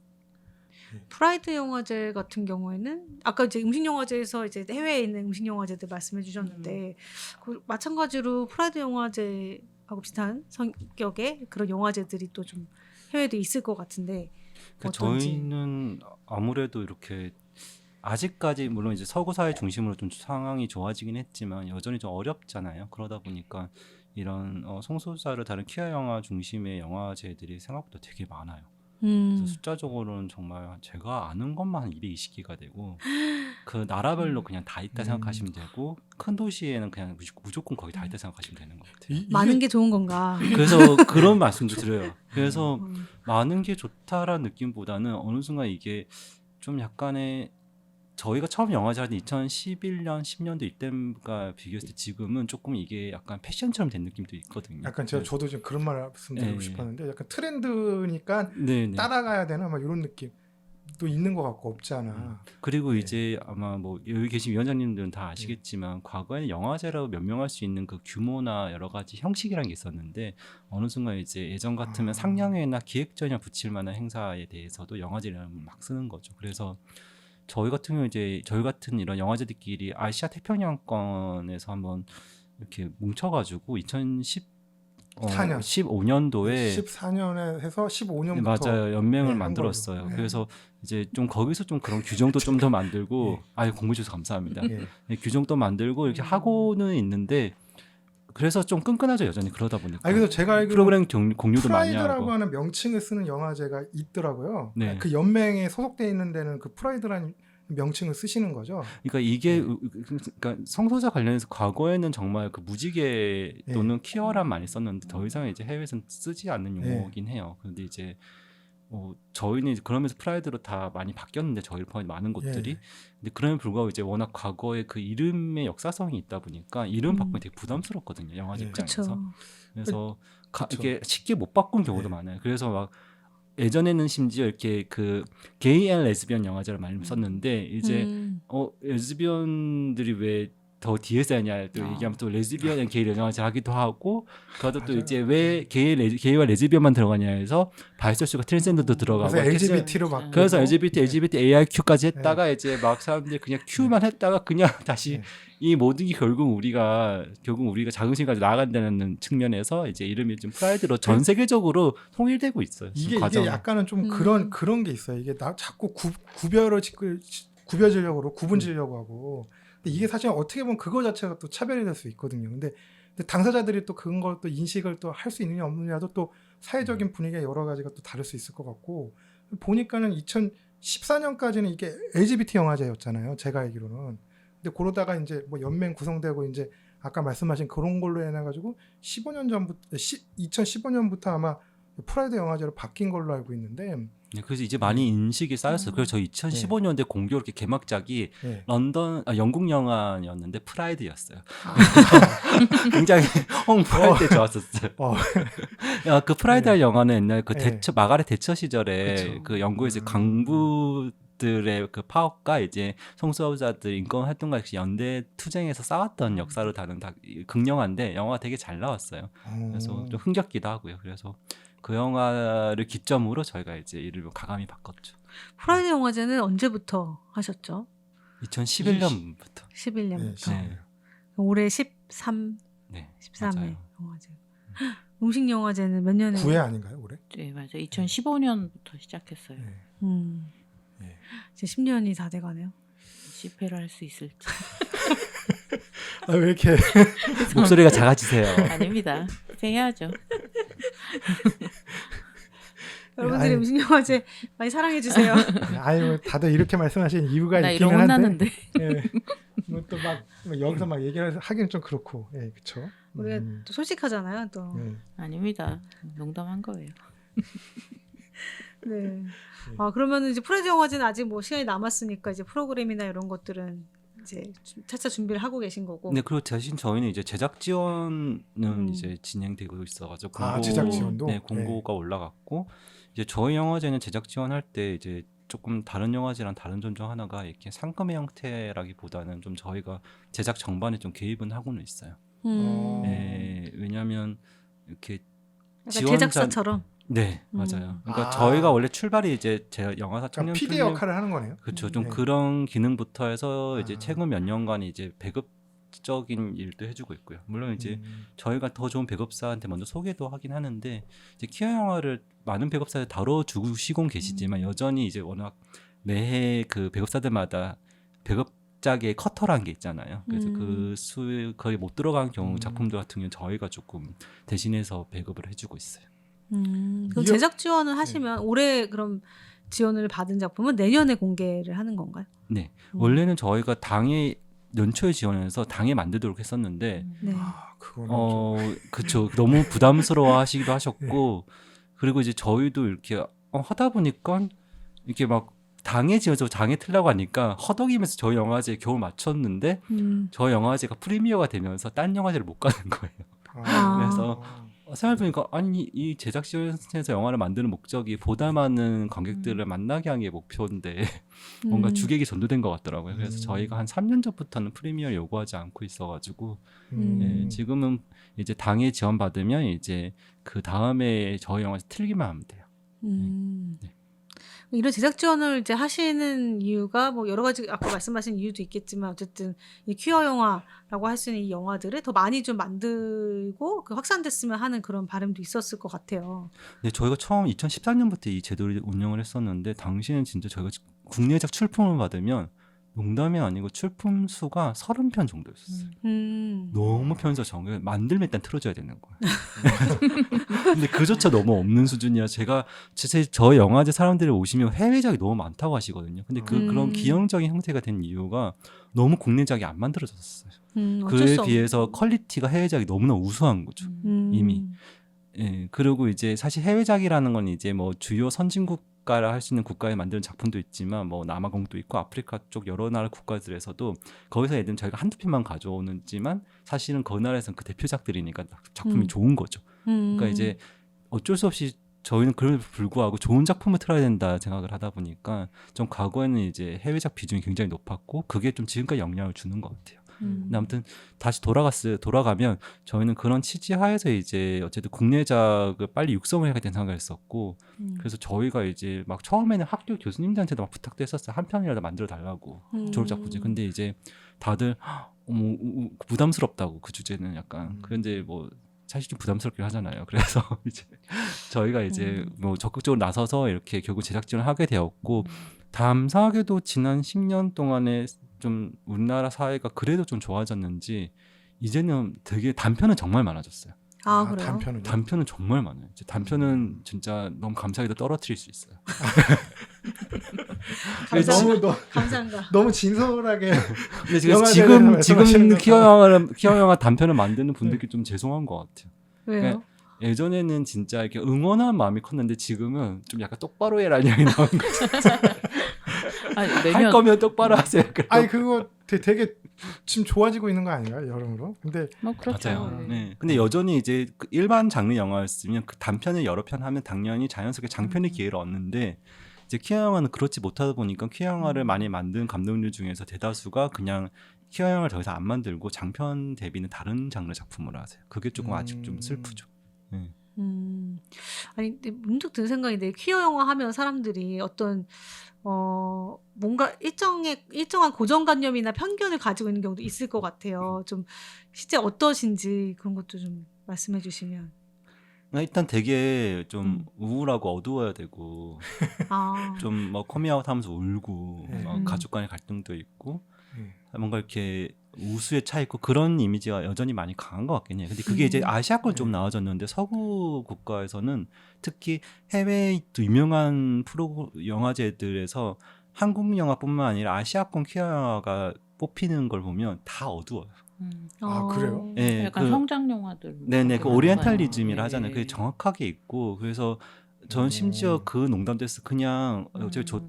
네. 프라이드 영화제 같은 경우에는 아까 이제 음식 영화제에서 이제 해외에 있는 음식 영화제들 말씀해 주셨는데 그 마찬가지로 프라이드 영화제하고 비슷한 성격의 그런 영화제들이 또 좀 해외도 있을 것 같은데 그러니까 어떤지. 저희는 아무래도 이렇게 아직까지 물론 이제 서구 사회 중심으로 좀 상황이 좋아지긴 했지만 여전히 좀 어렵잖아요. 그러다 보니까 이런 성소수자를 다룬 퀴어 영화 중심의 영화제들이 생각보다 되게 많아요. 그래서 숫자적으로는 정말 제가 아는 것만 한 220개가 되고 그 나라별로 그냥 다 있다 생각하시면 되고 큰 도시에는 그냥 무조건 거기 다 있다 생각하시면 되는 것 같아요. 많은 게 좋은 건가? 그래서 그런 말씀도 드려요. 그래서 많은 게 좋다라는 느낌보다는 어느 순간 이게 좀 약간의 저희가 처음 영화제 할 때 2011년, 10년도 이때가 비교했을 때 지금은 조금 이게 약간 패션처럼 된 느낌도 있거든요. 약간 저도 지금 그런 말 말씀드리고 네. 싶었는데 약간 트렌드니까 네네. 따라가야 되나 막 이런 느낌도 있는 것 같고 없지 않아. 그리고 네. 이제 아마 뭐 여기 계신 위원장님들은 다 아시겠지만 과거에는 영화제라고 명명할 수 있는 그 규모나 여러 가지 형식이라는 게 있었는데 어느 순간 이제 예전 같으면 상영회나 기획전이나 붙일 만한 행사에 대해서도 영화제라는 막 쓰는 거죠. 그래서 저희 같은 경우 이제 저희 같은 이런 영화제들끼리 아시아 태평양권에서 한번 이렇게 뭉쳐가지고 15년도에 14년에 해서 15년부터 네, 맞아요 연맹을 한 만들었어요. 걸로. 네. 그래서 이제 좀 거기서 좀 그런 규정도 좀 더 만들고 네. 아유 공부해 주셔서 감사합니다. 예. 네, 규정도 만들고 이렇게 하고는 있는데 그래서 좀 끈끈하죠 여전히 그러다 보니까. 아니 그래서 제가 알기로 프로그램 공유도 많이 프라이드라고 하고. 하는 명칭을 쓰는 영화제가 있더라고요. 네. 그 연맹에 소속돼 있는 데는 그 프라이드라는 명칭을 쓰시는 거죠. 그러니까 이게 그러니까 성소자 관련해서 과거에는 정말 그 무지개 또는 퀴어란 많이 썼는데 더 이상 이제 해외에서는 쓰지 않는 용어긴 해요. 그런데 이제 저희는 이제 그러면서 프라이드로 다 많이 바뀌었는데 저희 포함 많은 곳들이 근데 그럼에도 불구하고 이제 워낙 과거에 그 이름의 역사성이 있다 보니까 이름 바꾸기 되게 부담스럽거든요 영화제 입장에서. 그렇죠. 그래서 그쵸. 이게 쉽게 못 바꾼 경우도 네. 많아요. 그래서 막 예전에는 심지어 이렇게 그 게이 앤 레즈비언 영화제를 많이 썼는데 이제 레즈비언들이 왜 더 뒤에서 하냐 또 얘기하면 또 레즈비언 앤 게이 영화제 하기도 하고 그것도 또 맞아요. 이제 왜 게이와 레즈비언만 들어가냐 해서 바이섹슈얼과 트랜스젠더도 들어가고 그래서 이렇게 LGBT로 바뀌고 그래서 LGBT, AIQ까지 했다가 이제 막 사람들이 그냥 Q만 했다가 그냥 다시 네. 이 모든 게 결국 우리가 자긍심 가지고 나아간다는 측면에서 이제 이름이 좀 프라이드로 전 세계적으로 통일되고 있어요. 이게 과정은. 약간은 좀 그런 게 있어요. 이게 나 자꾸 구별지려고 구분지려고 하고. 근데 이게 사실 어떻게 보면 그거 자체가 또 차별이 될 수 있거든요. 근데 당사자들이 또 그런 걸 또 인식을 또 할 수 있느냐 없느냐도 또 사회적인 분위기가 여러 가지가 또 다를 수 있을 것 같고 보니까는 2014년까지는 이게 LGBT 영화제였잖아요. 제가 알기로는. 근데 그러다가 이제 뭐 연맹 구성되고 이제 아까 말씀하신 그런 걸로 해놔가지고 2015년부터 아마 프라이드 영화제로 바뀐 걸로 알고 있는데 네, 그래서 이제 많이 인식이 쌓였어요. 그래서 저 2015년대 공교롭게 개막작이 네. 영국 영화였는데 프라이드였어요. 굉장히 프라이드 좋았었어요. 그 프라이드 영화는 옛날 그 네. 마가렛 대처 시절에 그쵸. 그 영국에서 강부들의 그 파업과 이제 성소수자들 인권 활동가 연대 투쟁에서 싸웠던 역사를 다룬 극영화인데 영화가 되게 잘 나왔어요. 그래서 좀 흥겹기도 하고요. 그래서 그 영화를 기점으로 저희가 이제 이름을 가감히 바꿨죠. 프라이드 영화제는 언제부터 하셨죠? 2011년부터. 11년부터. 네. 올해 13회 네, 맞아요. 영화제. 음식 영화제는 몇 년에? 9회 아닌가요 올해? 네, 맞아요. 2015년부터 시작했어요. 네. 네. 이제 10년이 다 돼가네요. 10회를 할 수 있을지. 왜 이렇게 목소리가 작아지세요. 아닙니다. 해야죠. 여러분들이 아니. 음식 영화제 많이 사랑해 주세요. 아유 다들 이렇게 말씀하시는 이유가 나 있기는 이런 한데 혼났는데. 뭐또막 여기서 막 얘기를 하기는 좀 그렇고 그렇죠. 우리가 또 솔직하잖아요. 또. 아닙니다. 농담한 거예요. 네. 아 그러면 이제 프라이드 영화제는 아직 뭐 시간이 남았으니까 이제 프로그램이나 이런 것들은 이제 차차 준비를 하고 계신 거고. 네, 그리고 대신 저희는 이제 제작 지원은 이제 진행되고 있어가지고 제작 지원도 공고가 올라갔고 이제 저희 영화제는 제작 지원할 때 이제 조금 다른 영화제랑 다른 점 중 하나가 이렇게 상금의 형태라기보다는 좀 저희가 제작 정반에 좀 개입은 하고는 있어요. 네, 왜냐하면 이렇게 제작사처럼. 네, 맞아요. 그러니까 저희가 원래 출발이 이제 제 영화사 청년 PD 역할을 하는 거네요. 그렇죠. 좀 그런 기능부터 해서 이제 최근 몇 년간 이제 배급적인 일도 해주고 있고요. 물론 이제 저희가 더 좋은 배급사한테 먼저 소개도 하긴 하는데 이제 퀴어 영화를 많은 배급사에 다뤄주시곤 계시지만 여전히 이제 워낙 매해 그 배급사들마다 배급작의 커터라는 게 있잖아요. 그래서 그 수에 거의 못 들어간 경우 작품들 같은 경우는 저희가 조금 대신해서 배급을 해주고 있어요. 그럼 제작 지원을 하시면 올해 그럼 지원을 받은 작품은 내년에 공개를 하는 건가요? 네, 원래는 저희가 당에 연초에 지원해서 당에 만들도록 했었는데, 네. 그거는 그쵸. 너무 부담스러워하시기도 하셨고, 그리고 이제 저희도 이렇게 하다 보니까 이렇게 막 당에 지어서 당에 틀라고 하니까 허덕이면서 저희 영화제에 겨우 맞췄는데, 저희 영화제가 프리미어가 되면서 딴 영화제를 못 가는 거예요. 그래서 생각해보니까 아니 이 제작 지원에서 영화를 만드는 목적이 보다 많은 관객들을 만나게 하는 게 목표인데 뭔가 주객이 전도된 것 같더라고요. 그래서 저희가 한 3년 전부터는 프리미어 요구하지 않고 있어가지고 지금은 이제 당에 지원 받으면 이제 그 다음에 저희 영화 틀기만 하면 돼요. 네. 이런 제작 지원을 이제 하시는 이유가 뭐 여러 가지 아까 말씀하신 이유도 있겠지만 어쨌든 이 퀴어 영화라고 할 수 있는 이 영화들을 더 많이 좀 만들고 그 확산됐으면 하는 그런 바람도 있었을 것 같아요. 네, 저희가 처음 2014년부터 이 제도를 운영을 했었는데 당시에는 진짜 저희가 국내적 출품을 받으면 농담이 아니고 출품 수가 30편 정도였었어요. 너무 편서 정해 만들면 일단 틀어줘야 되는 거예요. 근데 그조차 너무 없는 수준이라 저 영화제 사람들이 오시면 해외작이 너무 많다고 하시거든요. 근데 그런 기형적인 형태가 된 이유가 너무 국내작이 안 만들어졌어요. 그에 비해서 퀄리티가 해외작이 너무나 우수한 거죠. 이미. 예, 그리고 이제 사실 해외작이라는 건 이제 뭐 주요 선진국가라 할 수 있는 국가에 만드는 작품도 있지만 뭐 남아공도 있고 아프리카 쪽 여러 나라 국가들에서도 거기서 예를 들면 저희가 한두 편만 가져오는지만 사실은 그 나라에서는 그 대표작들이니까 작품이 좋은 거죠. 그러니까 이제 어쩔 수 없이 저희는 그럼에도 불구하고 좋은 작품을 틀어야 된다 생각을 하다 보니까 좀 과거에는 이제 해외작 비중이 굉장히 높았고 그게 좀 지금까지 영향을 주는 것 같아요. 근데 아무튼 다시 돌아가면 저희는 그런 취지 하에서 이제 어쨌든 국내작을 빨리 육성을 해야 된다는 생각을 했었고 그래서 저희가 이제 막 처음에는 학교 교수님들한테도 막 부탁도 했었어요. 한 편이라도 만들어 달라고 졸업작 부제. 근데 이제 다들 부담스럽다고 그 주제는 약간 그런데 뭐 사실 좀 부담스럽긴 하잖아요. 그래서 이제 저희가 이제 뭐 적극적으로 나서서 이렇게 결국 제작진을 하게 되었고 감사하게도 지난 10년 동안에 좀 우리나라 사회가 그래도 좀 좋아졌는지 이제는 되게 단편은 정말 많아졌어요. 아, 그래요? 단편은요? 단편은 정말 많아요. 이제 단편은 진짜 너무 감사하게도 떨어뜨릴 수 있어요. 감사한가. 너무 진솔하게 근데 영화제를 지금 말씀하시는 키어 영화 단편을 만드는 분들께 좀 죄송한 것 같아요. 왜요? 예전에는 진짜 이렇게 응원하는 마음이 컸는데 지금은 좀 약간 똑바로 해라는 이야기 나오는 거죠. 아니, 할 내년 거면 똑바로 하세요. 아니 그거 되게 지금 좋아지고 있는 거 아닌가요? 여러모로. 근데 뭐 그렇죠. 맞아요. 네. 네. 근데 여전히 이제 그 일반 장르 영화였으면 그 단편을 여러 편 하면 당연히 자연스럽게 장편의 기회를 얻는데 이제 키어 영화는 그렇지 못하다 보니까 키어 영화를 많이 만든 감독들 중에서 대다수가 그냥 키어 영화를 더 이상 안 만들고 장편 대비는 다른 장르 작품으로 하세요. 그게 조금 아직 좀 슬프죠. 네. 아니 근데 문득 든 생각인데 퀴어 영화 하면 사람들이 어떤 뭔가 일정한 고정관념이나 편견을 가지고 있는 경우도 있을 것 같아요. 좀 실제 어떠신지 그런 것도 좀 말씀해 주시면. 일단 되게 좀 우울하고 어두워야 되고 아, 좀 뭐 커밍아웃 하면서 울고 네. 가족 간의 갈등도 있고 뭔가 이렇게 우수에 차 있고 그런 이미지가 여전히 많이 강한 것 같긴 해요. 근데 그게 이제 아시아권 좀 나아졌는데 서구 국가에서는 특히 해외 또 유명한 영화제들에서 한국 영화뿐만 아니라 아시아권 퀴어 영화가 뽑히는 걸 보면 다 어두워요. 아, 그래요? 네, 약간 성장 영화들. 네네, 그 오리엔탈리즘이라 네. 하잖아요. 그게 정확하게 있고 그래서 전 심지어 그 농담도 했어. 그냥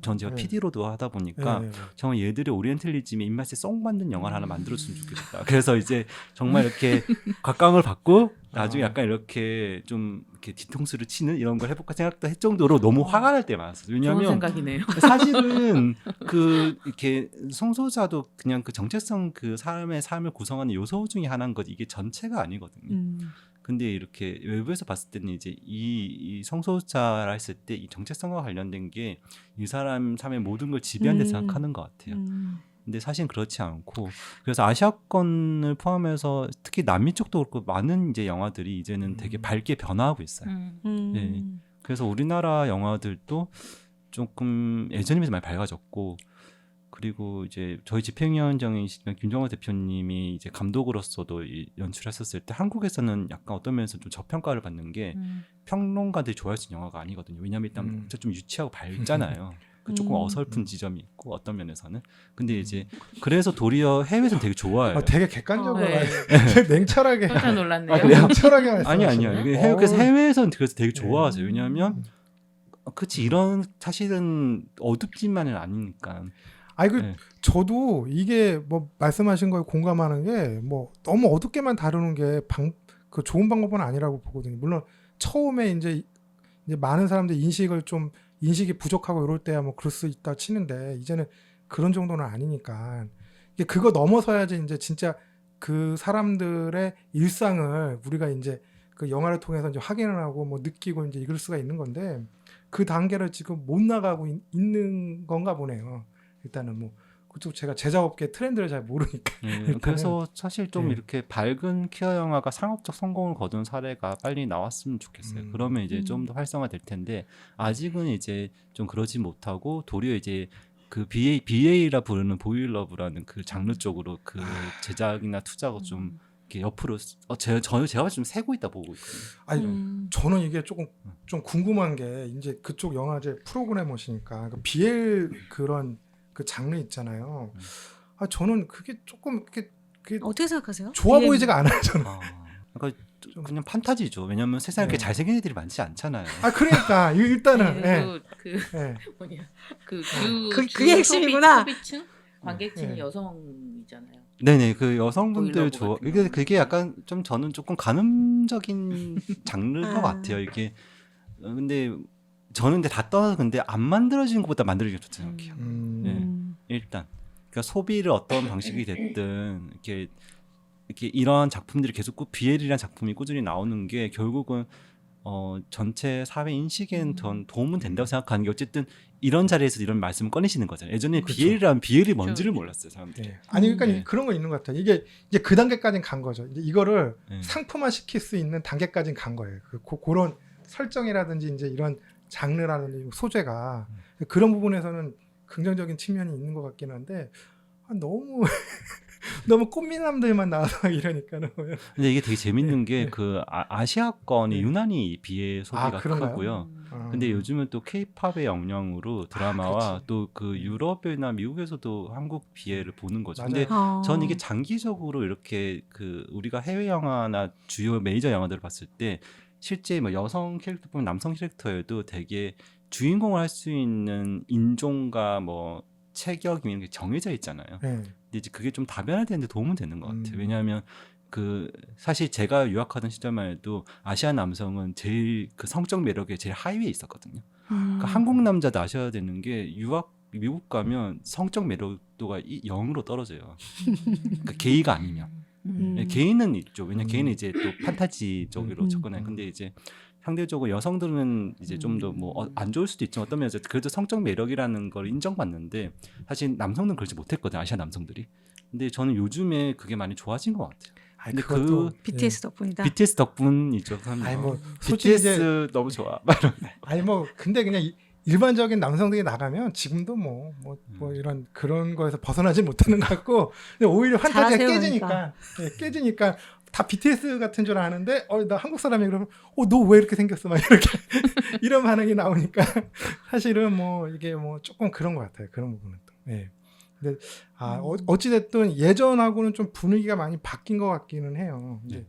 전 제가 네. PD로도 하다 보니까 네. 정말 얘들이 오리엔탈리즘의 입맛에 쏙 맞는 영화를 하나 만들었으면 좋겠다. 그래서 이제 정말 이렇게 각광을 받고 나중에 약간 이렇게 좀 이렇게 뒤통수를 치는 이런 걸 해볼까 생각도 할 정도로 너무 화가 날 때 많았어요. 좋은 왜냐하면 생각이네요. 사실은 그 이렇게 성소자도 그냥 그 정체성 그 사람의 삶을 구성하는 요소 중에 하나인 거지 이게 전체가 아니거든요. 근데 이렇게 외부에서 봤을 때는 이제 이 성소자라 했을 때 이 정체성과 관련된 게 이 사람 삶의 모든 걸 지배한다 생각하는 것 같아요. 근데 사실 그렇지 않고 그래서 아시아권을 포함해서 특히 남미 쪽도 그렇고 많은 이제 영화들이 이제는 되게 밝게 변화하고 있어요. 네. 그래서 우리나라 영화들도 조금 예전에 비해서 많이 밝아졌고 그리고 이제 저희 집행위원장이시던 김정화 대표님이 이제 감독으로서도 연출했었을 때 한국에서는 약간 어떤 면에서 좀 저평가를 받는 게 평론가들이 좋아할 수 있는 영화가 아니거든요. 왜냐하면 일단 좀 유치하고 밝잖아요. 그 조금 어설픈 지점이 있고 어떤 면에서는 근데 이제 그래서 도리어 해외에서는 되게 좋아해요. 되게 객관적으로 네. 냉철하게 깜짝 놀랐네요. 아, 그래요? 냉철하게 아니요. 말씀하시네요. 이게 그래서 해외에서는 그래서 되게 네. 좋아하세요. 왜냐하면 그치 이런 사실은 어둡지만은 아니니까. 아니 네. 저도 이게 뭐 말씀하신 거에 공감하는 게 뭐 너무 어둡게만 다루는 게 그 좋은 방법은 아니라고 보거든요. 물론 처음에 이제 많은 사람들이 인식이 부족하고 이럴 때야 뭐 그럴 수 있다 치는데 이제는 그런 정도는 아니니까 이게 그거 넘어서야지 이제 진짜 그 사람들의 일상을 우리가 이제 그 영화를 통해서 이제 확인을 하고 뭐 느끼고 이제 이럴 수가 있는 건데 그 단계를 지금 못 나가고 있는 건가 보네요. 일단은 뭐 그쪽 제가 제작업계 트렌드를 잘 모르니까. 그래서 사실 좀 네. 이렇게 밝은 퀴어 영화가 상업적 성공을 거둔 사례가 빨리 나왔으면 좋겠어요. 그러면 이제 좀 더 활성화될 텐데 아직은 이제 좀 그러지 못하고 도리어 이제 그 BA라 부르는 보이러브라는 그 장르 쪽으로 그 제작이나 투자가 좀 이렇게 옆으로 제가 좀 새고 있다 보고 있거든요. 아니 저는 이게 조금 좀 궁금한 게 이제 그쪽 영화제 프로그래머시니까 그 BL 그런 그 장르 있잖아요. 아 저는 그게 조금 그게 어떻게 생각하세요? 좋아 BL. 보이지가 않아요 저는. 그러니까 그냥 판타지죠. 왜냐하면 세상에 그렇게 잘생긴 애들이 많지 않잖아요. 아 그러니까 일단은 네, 예. 그게 핵심이구나. 소비층 관객층이 네. 여성이잖아요. 네네 그 여성분들 보일러브 같은 그게 약간 좀 저는 조금 가늠적인 장르인 것 같아요. 이게 근데 저는 근데 다 떠나서 근데 안 만들어지는 것보다 만들어지는 게 좋다고 생각해요. 일단 그러니까 소비를 어떤 방식이 됐든 이렇게 이런 작품들이 계속 비엘이라는 작품이 꾸준히 나오는 게 결국은 전체 사회 인식엔 전 도움은 된다고 생각하는 게 어쨌든 이런 자리에서 이런 말씀을 꺼내시는 거잖아요. 예전에 그렇죠. 비엘이란 비엘이 뭔지를 그렇죠. 몰랐어요, 사람들이. 네. 아니 그러니까 네. 그런 거 있는 것 같아요. 이게 이제 그 단계까지는 간 거죠. 이제 이거를 네. 상품화 시킬 수 있는 단계까지는 간 거예요. 그런 설정이라든지 이제 이런 장르라든지 소재가 그런 부분에서는 긍정적인 측면이 있는 것 같긴 한데 너무 너무 꽃미남들만 나와서 이러니까는 근데 이게 되게 재밌는 게 네. 그 아시아권이 네. 유난히 비엘 소비가 그런가요? 크고요. 아. 근데 요즘은 또 케이팝의 영향으로 드라마와 그렇지. 또 그 유럽이나 미국에서도 한국 비엘을 보는 거죠. 맞아요. 근데 어. 전 이게 장기적으로 이렇게 그 우리가 해외 영화나 주요 메이저 영화들을 봤을 때 실제 뭐 여성 캐릭터 보면 남성 캐릭터에도 되게 주인공을 할 수 있는 인종과 뭐 체격 이런 게 정해져 있잖아요. 네. 근데 이제 그게 좀 다변화되는데 도움은 되는 것 같아요. 음. 왜냐하면 그 사실 제가 유학하던 시절만 해도 아시아 남성은 제일 그 성적 매력의 제일 하위에 있었거든요. 그러니까 한국 남자도 아셔야 되는 게 유학 미국 가면 성적 매력도가 0으로 떨어져요. 그러니까 게이가 아니면. 게이는 있죠. 왜냐 게이는 이제 또 판타지 쪽으로 접근해요. 근데 이제 상대적으로 여성들은 이제 좀 더 뭐 안 좋을 수도 있지만 어떤 면에서 그래도 성적 매력이라는 걸 인정받는데 사실 남성들은 그러지 못했거든요. 아시아 남성들이. 근데 저는 요즘에 그게 많이 좋아진 것 같아요. 아니, 근데 그것도 BTS 덕분이다. BTS 덕분이죠. 아니 뭐 솔직히 이제 BTS 너무 좋아. 막 이런. 아니 뭐 근데 그냥 일반적인 남성들이 나가면 지금도 뭐 이런 그런 거에서 벗어나지 못하는 것 같고 근데 오히려 환타지가 잘하세요, 깨지니까 깨지니까 다 BTS 같은 줄 아는데 나 한국 사람이 그러면 너 왜 이렇게 생겼어 막 이렇게 이런 반응이 나오니까 사실은 뭐 이게 뭐 조금 그런 것 같아요. 그런 부분은 또. 예. 근데 어찌됐든 예전하고는 좀 분위기가 많이 바뀐 것 같기는 해요. 이제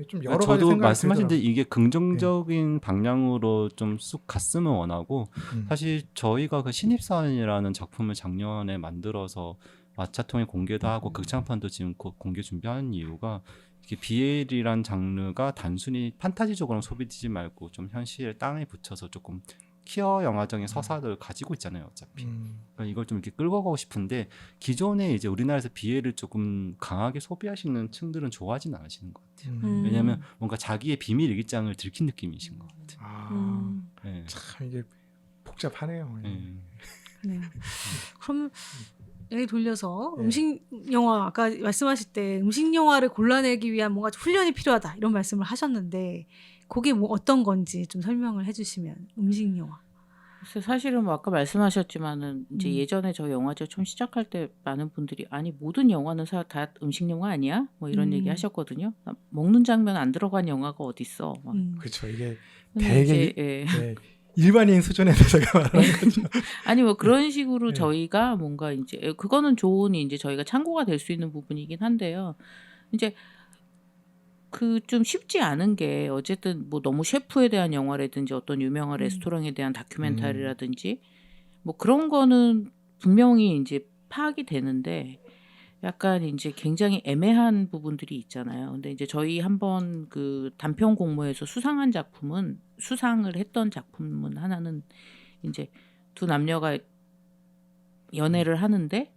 좀 여러 가지 저도 생각이 말씀하신 데 들더라고요. 이게 긍정적인 방향으로 좀 쑥 갔으면 원하고 사실 저희가 그 신입사원이라는 작품을 작년에 만들어서 마차통에 공개도 하고 극장판도 지금 곧 공개 준비하는 이유가 이게 비엘이란 장르가 단순히 판타지적으로 소비되지 말고 좀 현실에 땅에 붙여서 조금 퀴어 영화적인 서사를 가지고 있잖아요, 어차피. 그러니까 이걸 좀 이렇게 끌고 가고 싶은데 기존에 이제 우리나라에서 비엘을 조금 강하게 소비하시는 층들은 좋아하진 않으시는 것 같아요. 왜냐하면 뭔가 자기의 비밀 일기장을 들킨 느낌이신 것 같아요. 네. 참 이게 복잡하네요. 네. 네. 그럼 얘기 돌려서 네. 음식 영화 아까 말씀하실 때 음식 영화를 골라내기 위한 뭔가 훈련이 필요하다 이런 말씀을 하셨는데 그게 뭐 어떤 건지 좀 설명을 해주시면 음식 영화. 그래서 사실은 뭐 아까 말씀하셨지만은 이제 예전에 저 영화제 처음 시작할 때 많은 분들이 아니 모든 영화는 다 음식 영화 아니야? 뭐 이런 얘기 하셨거든요. 먹는 장면 안 들어간 영화가 어딨어? 막. 그렇죠. 이게 근데 되게 이제, 예. 일반인 수준에서 제가 말하는 거죠. 아니 뭐 그런 식으로 네. 저희가 뭔가 이제 그거는 좋은 이제 저희가 참고가 될 수 있는 부분이긴 한데요. 이제 그 좀 쉽지 않은 게 어쨌든 뭐 너무 셰프에 대한 영화라든지 어떤 유명한 레스토랑에 대한 다큐멘터리라든지 뭐 그런 거는 분명히 이제 파악이 되는데 약간 이제 굉장히 애매한 부분들이 있잖아요. 근데 이제 저희 한번 그 단편 공모에서 수상한 작품은 수상을 했던 작품은 하나는 이제 두 남녀가 연애를 하는데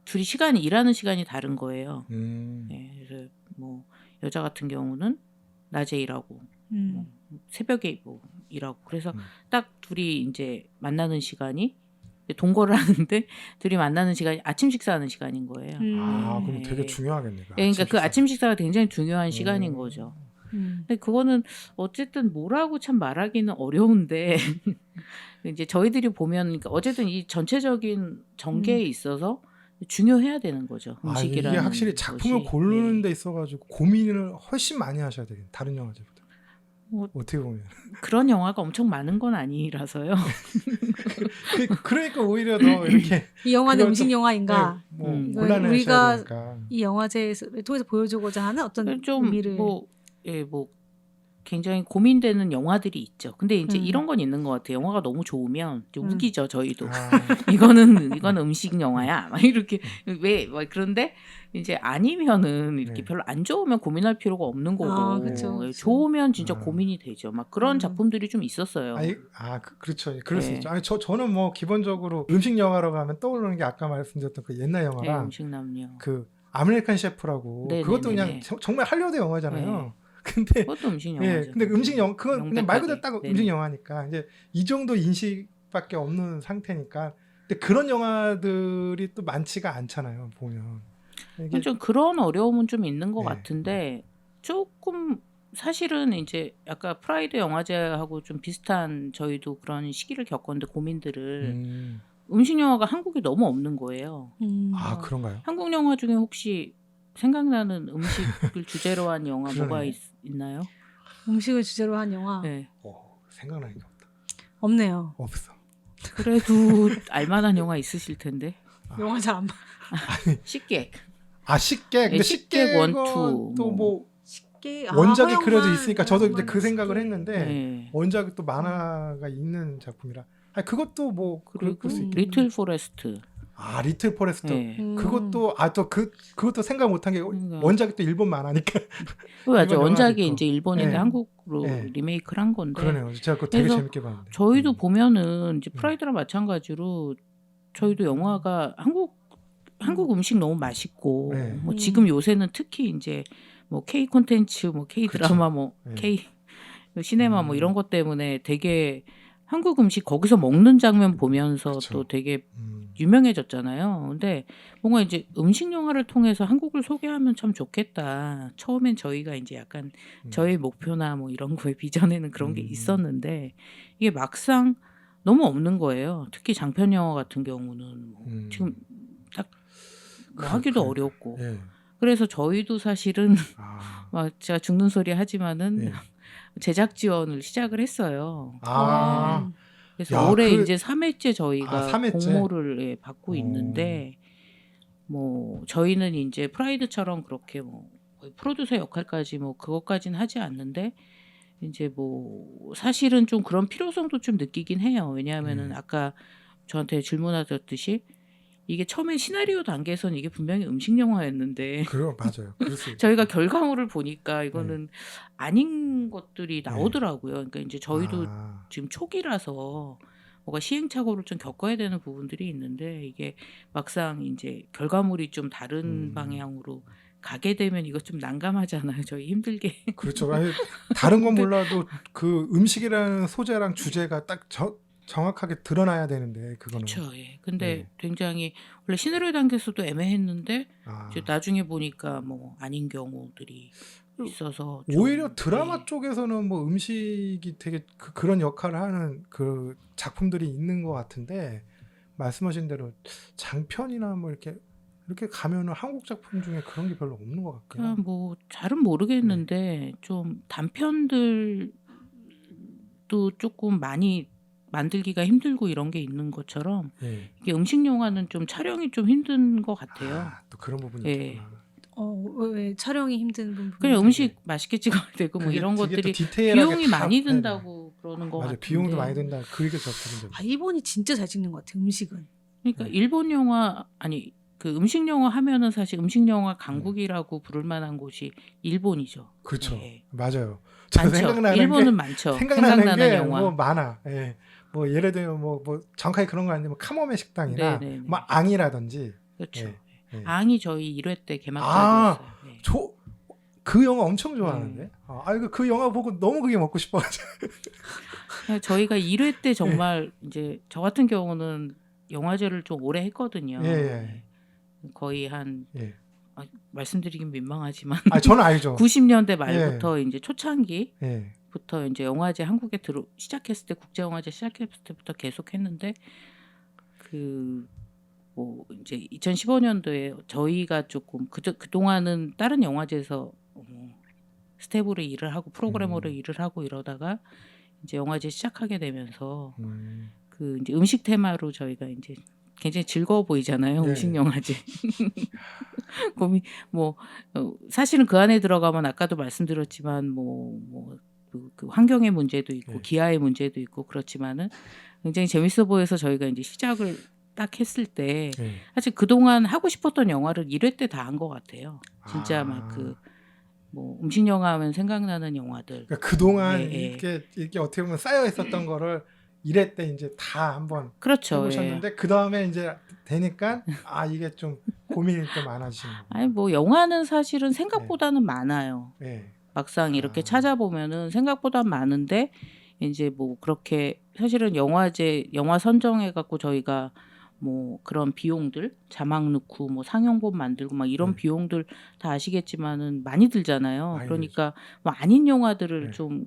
둘이 일하는 시간이 다른 거예요. 네, 그래서 뭐 여자 같은 경우는 낮에 일하고 뭐 새벽에 뭐 일하고 그래서 딱 둘이 이제 만나는 시간이 동거를 하는데 둘이 만나는 시간이 아침 식사하는 시간인 거예요. 그럼 되게 중요하겠네요. 그러니까 그 아침 식사가 굉장히 중요한 시간인 거죠. 근데 그거는 어쨌든 뭐라고 참 말하기는 어려운데 이제 저희들이 보면 그러니까 어쨌든 이 전체적인 전개에 있어서 중요해야 되는 거죠. 음식이라는 이게 확실히 작품을 것이. 고르는 데 있어가지고 고민을 훨씬 많이 하셔야 되겠네요. 다른 영화제보다. 뭐, 어떻게 보면. 그런 영화가 엄청 많은 건 아니라서요. 그러니까 오히려 더 이렇게 이 영화는 그걸 음식 또, 영화인가? 뭐 이걸 골라내셔야 우리가 되니까. 이 영화제에서 통해서 보여주고자 하는 어떤 좀 의미를 뭐 예, 뭐 굉장히 고민되는 영화들이 있죠. 근데 이제 음. 이런 건 있는 것 같아요. 영화가 너무 좋으면 좀 우기죠, 저희도. 아, 이거는 음식 영화야. 막 이렇게 왜 막 그런데 이제 아니면은 이렇게 네. 별로 안 좋으면 고민할 필요가 없는 거고. 아, 그쵸, 그쵸. 좋으면 진짜 아. 고민이 되죠. 막 그런 작품들이 좀 있었어요. 그렇죠. 그럴 수 네. 있죠. 저는 뭐 기본적으로 음식 영화라고 하면 떠오르는 게 아까 말씀드렸던 그 옛날 네, 영화랑 음식 남녀. 그 아메리칸 셰프라고 네네네네. 그것도 그냥 정말 할리우드 영화잖아요. 네. 근데 그것도 음식 영화죠. 예, 근데 음식 영화 그건 그냥 말 그대로 딱 명백하게. 음식 네네. 영화니까 이제 이 정도 인식밖에 없는 상태니까. 근데 그런 영화들이 또 많지가 않잖아요. 보면 이게 좀 그런 어려움은 좀 있는 것 네. 같은데 조금 사실은 이제 아까 프라이드 영화제하고 좀 비슷한 저희도 그런 시기를 겪었는데 고민들을 음식 영화가 한국에 너무 없는 거예요. 아 그런가요? 한국 영화 중에 혹시 생각나는 음식을 주제로 한 영화 그러네. 뭐가 있나요? 음식을 주제로 한 영화 네. 생각나는 게 없다. 없네요. 없어. 그래도 알만한 영화 있으실 텐데. 영화 잘 안 봐. 식객. 식객. 근데 네, 식객 원, 투, 또뭐 쉽게 원작이 그래도 허영만, 있으니까 저도 이제 그 허영만 생각을 쉽게. 했는데 네. 원작이 또 만화가 있는 작품이라. 그것도 뭐 그리고 그럴 수 있. 리틀 포레스트. 리틀 포레스트. 네. 그것도 그것도 생각 못한 게 원작이 또 일본 만화니까. 맞아. 일본 원작이 영화도 이제 있고. 일본인데 네. 한국으로 네. 리메이크를 한 건데. 그러네요. 제가 그거 되게 그래서 재밌게 봤는데. 저희도 보면은 이제 프라이드랑 마찬가지로 저희도 영화가 한국 음식 너무 맛있고 네. 뭐 지금 요새는 특히 이제 뭐 K 콘텐츠, 뭐 K 드라마, 뭐 네. K 시네마 뭐 이런 것 때문에 되게 한국 음식 거기서 먹는 장면 보면서 그쵸. 또 되게 음. 유명해졌잖아요. 근데 뭔가 이제 음식 영화를 통해서 한국을 소개하면 참 좋겠다. 처음엔 저희가 이제 약간 저희 목표나 뭐 이런 거에 비전에는 그런 게 있었는데 이게 막상 너무 없는 거예요. 특히 장편 영화 같은 경우는 뭐 지금 딱 뭐 하기도 어렵고. 예. 그래서 저희도 사실은 아. 막 제가 죽는 소리 하지만은 예. 제작 지원을 시작을 했어요. 아. 그래서 야, 올해 이제 3회째 저희가 3회째? 공모를 받고 있는데 뭐 저희는 이제 프라이드처럼 그렇게 뭐 거의 프로듀서 역할까지 뭐 그것까지는 하지 않는데 이제 뭐 사실은 좀 그런 필요성도 좀 느끼긴 해요. 왜냐하면은 아까 저한테 질문하셨듯이 이게 처음에 시나리오 단계에서는 이게 분명히 음식 영화였는데 맞아요. 그럴 수 있죠. 저희가 결과물을 보니까 이거는 아닌 것들이 나오더라고요. 그러니까 이제 저희도 지금 초기라서 뭔가 시행착오를 좀 겪어야 되는 부분들이 있는데 이게 막상 이제 결과물이 좀 다른 방향으로 가게 되면 이거 좀 난감하잖아요. 저희 힘들게. 그렇죠. 다른 건 몰라도 그 음식이라는 소재랑 주제가 딱 정확하게 드러나야 되는데 그거는. 그렇죠. 예. 근데 굉장히 원래 시나리오 단계에서도 애매했는데 이제 나중에 보니까 뭐 아닌 경우들이 있어서 좀, 오히려 드라마 쪽에서는 뭐 음식이 되게 그런 역할을 하는 그 작품들이 있는 것 같은데 말씀하신 대로 장편이나 뭐 이렇게 가면은 한국 작품 중에 그런 게 별로 없는 것 같고요. 그냥 뭐 잘은 모르겠는데 좀 단편들도 조금 많이 만들기가 힘들고 이런 게 있는 것처럼 이게 음식 영화는 좀 촬영이 좀 힘든 것 같아요. 또 그런 부분이 예. 있구나. 왜 촬영이 힘든 부분? 그냥 음식 맛있게 찍어야 되고 뭐 그게 이런 되게 또 것들이 디테일하게 비용이 다 많이 해야 돼요. 든다고 그러는 것 맞아요. 같은데. 비용도 많이 든다. 그게 좋거든요. 일본이 진짜 잘 찍는 것 같아요. 음식은. 그러니까 일본 영화 아니 그 음식 영화 하면은 사실 음식 영화 강국이라고 부를 만한 곳이 일본이죠. 그렇죠. 예. 맞아요. 저 많죠. 생각나는 일본은 게 많죠. 생각나는 게 영화. 뭐 많아. 예. 뭐 예를 들면 뭐 정확하게 그런 거 아닌데 뭐 카모메 식당이나 네네네. 뭐 앙이라든지. 그렇죠. 예. 앙이 저희 1회 때 개막작이었어요. 예. 그 영화 엄청 좋아하는데. 그 영화 보고 너무 그게 먹고 싶어가지고. 저희가 1회 때 정말 이제 저 같은 경우는 영화제를 좀 오래 했거든요. 예. 거의 한 예. 말씀드리긴 민망하지만 저는 알죠. 90년대 말부터 이제 초창기 예. 부터 이제 영화제 한국에 시작했을 때 국제영화제 시작했을 때부터 계속 했는데 뭐 이제 2015년도에 저희가 조금 그동안은 다른 영화제에서 스태프로 일을 하고 프로그래머로 일을 하고 이러다가 이제 영화제 시작하게 되면서 그 이제 음식 테마로 저희가 이제 굉장히 즐거워 보이잖아요. 음식 영화제. 사실은 그 안에 들어가면 아까도 말씀드렸지만 뭐 그 환경의 문제도 있고 네. 기아의 문제도 있고 그렇지만은 굉장히 재밌어 보여서 저희가 이제 시작을 딱 했을 때 네. 사실 그동안 하고 싶었던 영화를 1회 때 다 한 것 같아요. 진짜 아. 막 그 뭐 음식 영화 하면 생각나는 영화들. 그러니까 그동안 예, 예. 이렇게 어떻게 보면 쌓여 있었던 거를 이래 때 이제 다 한번 그렇죠. 예. 해보셨는데 그 다음에 이제 되니까 이게 좀 고민이 또 많아지는 거예요. 아니 뭐 영화는 사실은 생각보다는 많아요. 네. 막상 이렇게 아. 찾아보면은 생각보다 많은데 이제 뭐 그렇게 사실은 영화제 영화 선정해 갖고 저희가 뭐 그런 비용들 자막 넣고 뭐 상영본 만들고 막 이런 네. 비용들 다 아시겠지만은 많이 들잖아요. 많이 그러니까 뭐 아닌 영화들을 네. 좀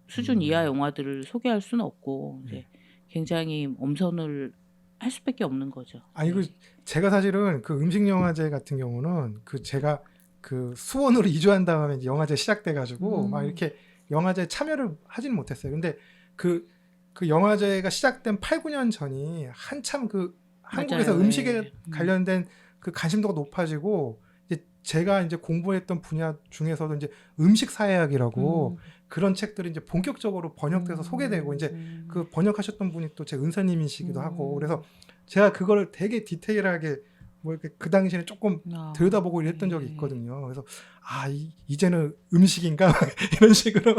수준 이하 영화들을 소개할 수는 없고 네. 이제 굉장히 엄선을 할 수밖에 없는 거죠. 아니고 제가 사실은 그 음식 영화제 같은 경우는 그 제가 그 수원으로 이주한 다음에 이제 영화제 시작돼 가지고 막 이렇게 영화제에 참여를 하지는 못했어요. 근데 그 영화제가 시작된 8, 9년 전이 한참 그 한국에서 맞아요. 음식에 예. 관련된 그 관심도가 높아지고 이제 제가 이제 공부했던 분야 중에서도 이제 음식 사회학이라고 그런 책들이 이제 본격적으로 번역돼서 소개되고 이제 그 번역하셨던 분이 또 제 은사님이시기도 하고 그래서 제가 그거를 되게 디테일하게 뭐 이렇게 그 당시에는 조금 들여다보고 이랬던 적이 있거든요. 그래서 이제는 음식인가 이런 식으로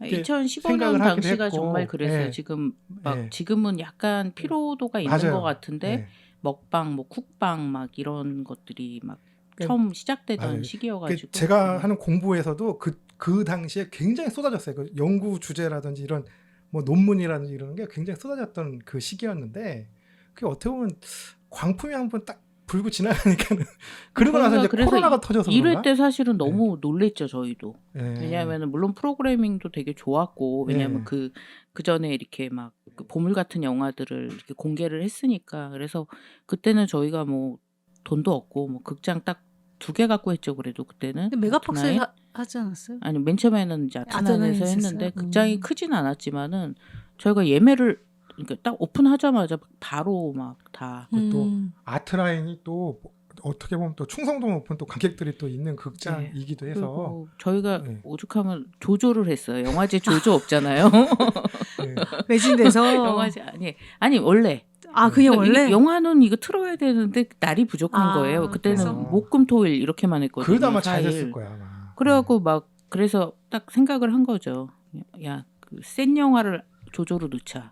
이렇게 2015년 생각을 하기도 당시가 했고. 정말 그랬어요. 예. 지금 막 예. 지금은 약간 피로도가 있는 맞아요. 것 같은데 예. 먹방, 뭐 쿡방 막 이런 것들이 막 그러니까 처음 시작되던 맞아요. 시기여가지고 제가 하는 공부에서도 그 당시에 굉장히 쏟아졌어요. 그 연구 주제라든지 이런 뭐 논문이라든지 이런 게 굉장히 쏟아졌던 그 시기였는데 그게 어떻게 보면 광풍이 한번 딱 불고 지나가니까는 그러고 나서 저희가 이제 그래서 코로나가 터져서 이럴 그런가? 때 사실은 너무 놀랬죠 저희도. 예. 왜냐하면 물론 프로그래밍도 되게 좋았고 왜냐하면 예. 그 전에 이렇게 막그 보물 같은 영화들을 이렇게 공개를 했으니까 그래서 그때는 저희가 뭐 돈도 없고 뭐 극장 딱 2개 갖고 했죠 그래도 그때는. 근데 메가박스에 아트나인? 하지 않았어요? 아니 맨 처음에는 이제 아트나인에서 아트나인에서 했는데 했어요? 극장이 크진 않았지만은 저희가 예매를 그러니까 딱 오픈하자마자 바로 막 다 또 아트라인이 또 어떻게 보면 또 충성도 높은 또 관객들이 또 있는 극장이기도 해서 그리고 저희가 네. 오죽하면 조조를 했어요. 영화제 조조 없잖아요. 예. 매진돼서 영화제 아니 원래 그냥 그러니까 원래 이게 영화는 이거 틀어야 되는데 날이 부족한 거예요. 그때는 그래서? 목금토일 이렇게만 했거든요. 그러다 아마 잘 4일. 됐을 거야 아마. 그래갖고 막 그래서 딱 생각을 한 거죠. 야, 그 센 영화를 조조로 넣자.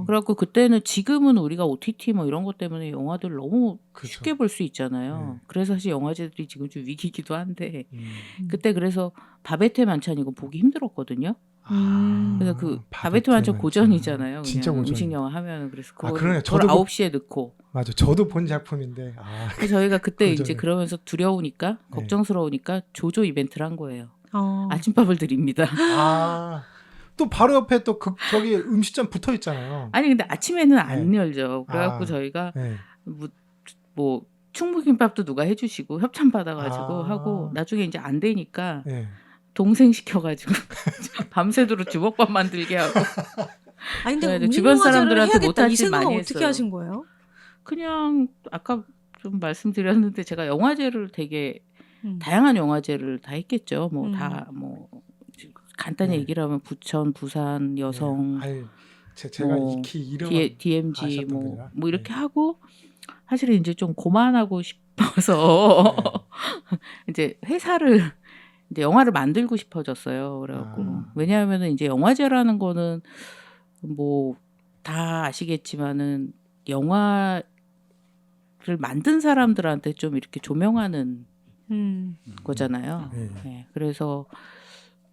그래갖고 그때는 지금은 우리가 OTT 뭐 이런 것 때문에 영화들 너무 그쵸. 쉽게 볼 수 있잖아요. 네. 그래서 사실 영화제들이 지금 좀 위기기도 한데 그때 그래서 바베테 만찬 이거 보기 힘들었거든요. 그래서 그 바베테 만찬 고전이잖아요. 진짜 그냥 고전. 음식 영화 하면 그래서 그걸 그러네요. 저도 9시에 넣고 맞아. 저도 본 작품인데. 그래서 저희가 그때 고전이요. 이제 그러면서 두려우니까 네. 걱정스러우니까 조조 이벤트를 한 거예요. 어. 아침밥을 드립니다. 또 바로 옆에 또 저기 음식점 붙어 있잖아요. 아니 근데 아침에는 안 열죠. 그래갖고 아. 저희가 네. 뭐 충무김밥도 누가 해주시고 협찬 받아가지고 아. 하고 나중에 이제 안 되니까 네. 동생 시켜가지고 밤새도록 주먹밥 만들게 하고 아니 근데 그래야 음식 주변 영화제를 사람들한테 해야겠다. 못할 이 짓 생각은 많이 어떻게 했어요. 하신 거예요? 그냥 아까 좀 말씀드렸는데 제가 영화제를 되게 음. 다양한 영화제를 다 했겠죠. 뭐 음. 다 뭐 간단히 네. 얘기를 하면 부천, 부산, 여성, 아니, 제가 뭐 익히 이름 DMG 아셨던 뭐 분이라. 이렇게 하고 사실은 이제 좀 고만하고 싶어서 이제 회사를 이제 영화를 만들고 싶어졌어요. 그래갖고 왜냐하면은 이제 영화제라는 거는 뭐 다 아시겠지만은 영화를 만든 사람들한테 좀 이렇게 조명하는 거잖아요. 네. 네, 그래서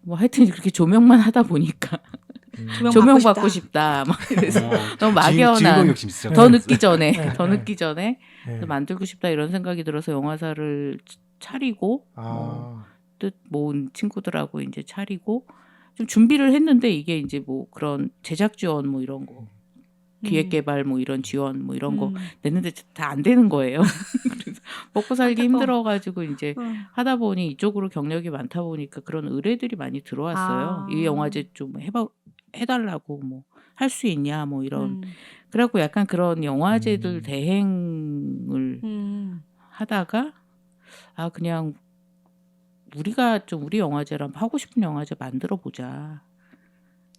뭐 하여튼 그렇게 조명만 하다 보니까 조명 조명 받고 받고 싶다. 막 이래서 너무 즐거운 막연한 욕심 있으셨죠. 더 늦기 전에 네. 더 늦기 전에 네. 만들고 싶다 이런 생각이 들어서 영화사를 차리고 뭐 뜻 모은 친구들하고 이제 차리고 좀 준비를 했는데 이게 이제 뭐 그런 제작 지원 뭐 이런 거 기획 개발 뭐 이런 지원 뭐 이런 거 냈는데 다 안 되는 거예요. 그래서 먹고 살기 힘들어가지고 이제 하다 보니 이쪽으로 경력이 많다 보니까 그런 의뢰들이 많이 들어왔어요. 이 영화제 좀 해달라고 뭐 할 수 있냐 뭐 이런. 그래갖고 약간 그런 영화제들 대행을 하다가 그냥 우리가 좀 우리 영화제랑 하고 싶은 영화제 만들어 보자.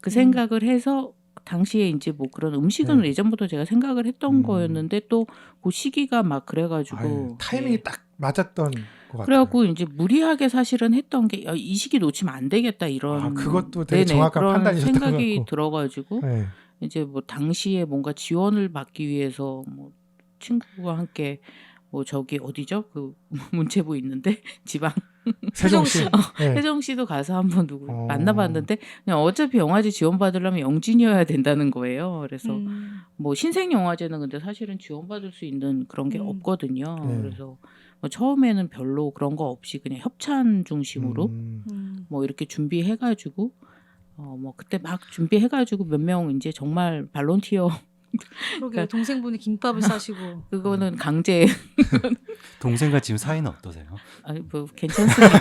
그 생각을 해서 당시에 이제 뭐 그런 음식은 네. 예전부터 제가 생각을 했던 거였는데 또 그 시기가 막 그래가지고 아유, 타이밍이 예. 딱 맞았던 것 같아요. 그래갖고 이제 무리하게 사실은 했던 게 이 시기 놓치면 안 되겠다 이런 아, 그것도 되게 네네, 정확한 그런 판단이셨던 것 생각이 같고. 들어가지고 네. 이제 뭐 당시에 뭔가 지원을 받기 위해서 뭐 친구와 함께 뭐 저기 어디죠 그 문체부 있는데 지방 세종시. 네. 혜정 씨도 가서 한번 누구 어. 만나봤는데 그냥 어차피 영화제 지원 받으려면 영진이어야 된다는 거예요. 그래서 뭐 신생 영화제는 근데 사실은 지원받을 수 있는 그런 게 없거든요. 네. 그래서 뭐 처음에는 별로 그런 거 없이 그냥 협찬 중심으로 뭐 이렇게 준비해가지고 뭐 그때 막 준비해가지고 몇 명 이제 정말 발론티어 그러게 동생분이 김밥을 싸시고 그거는 강제 동생과 지금 사이는 어떠세요? 아니 뭐 괜찮습니다.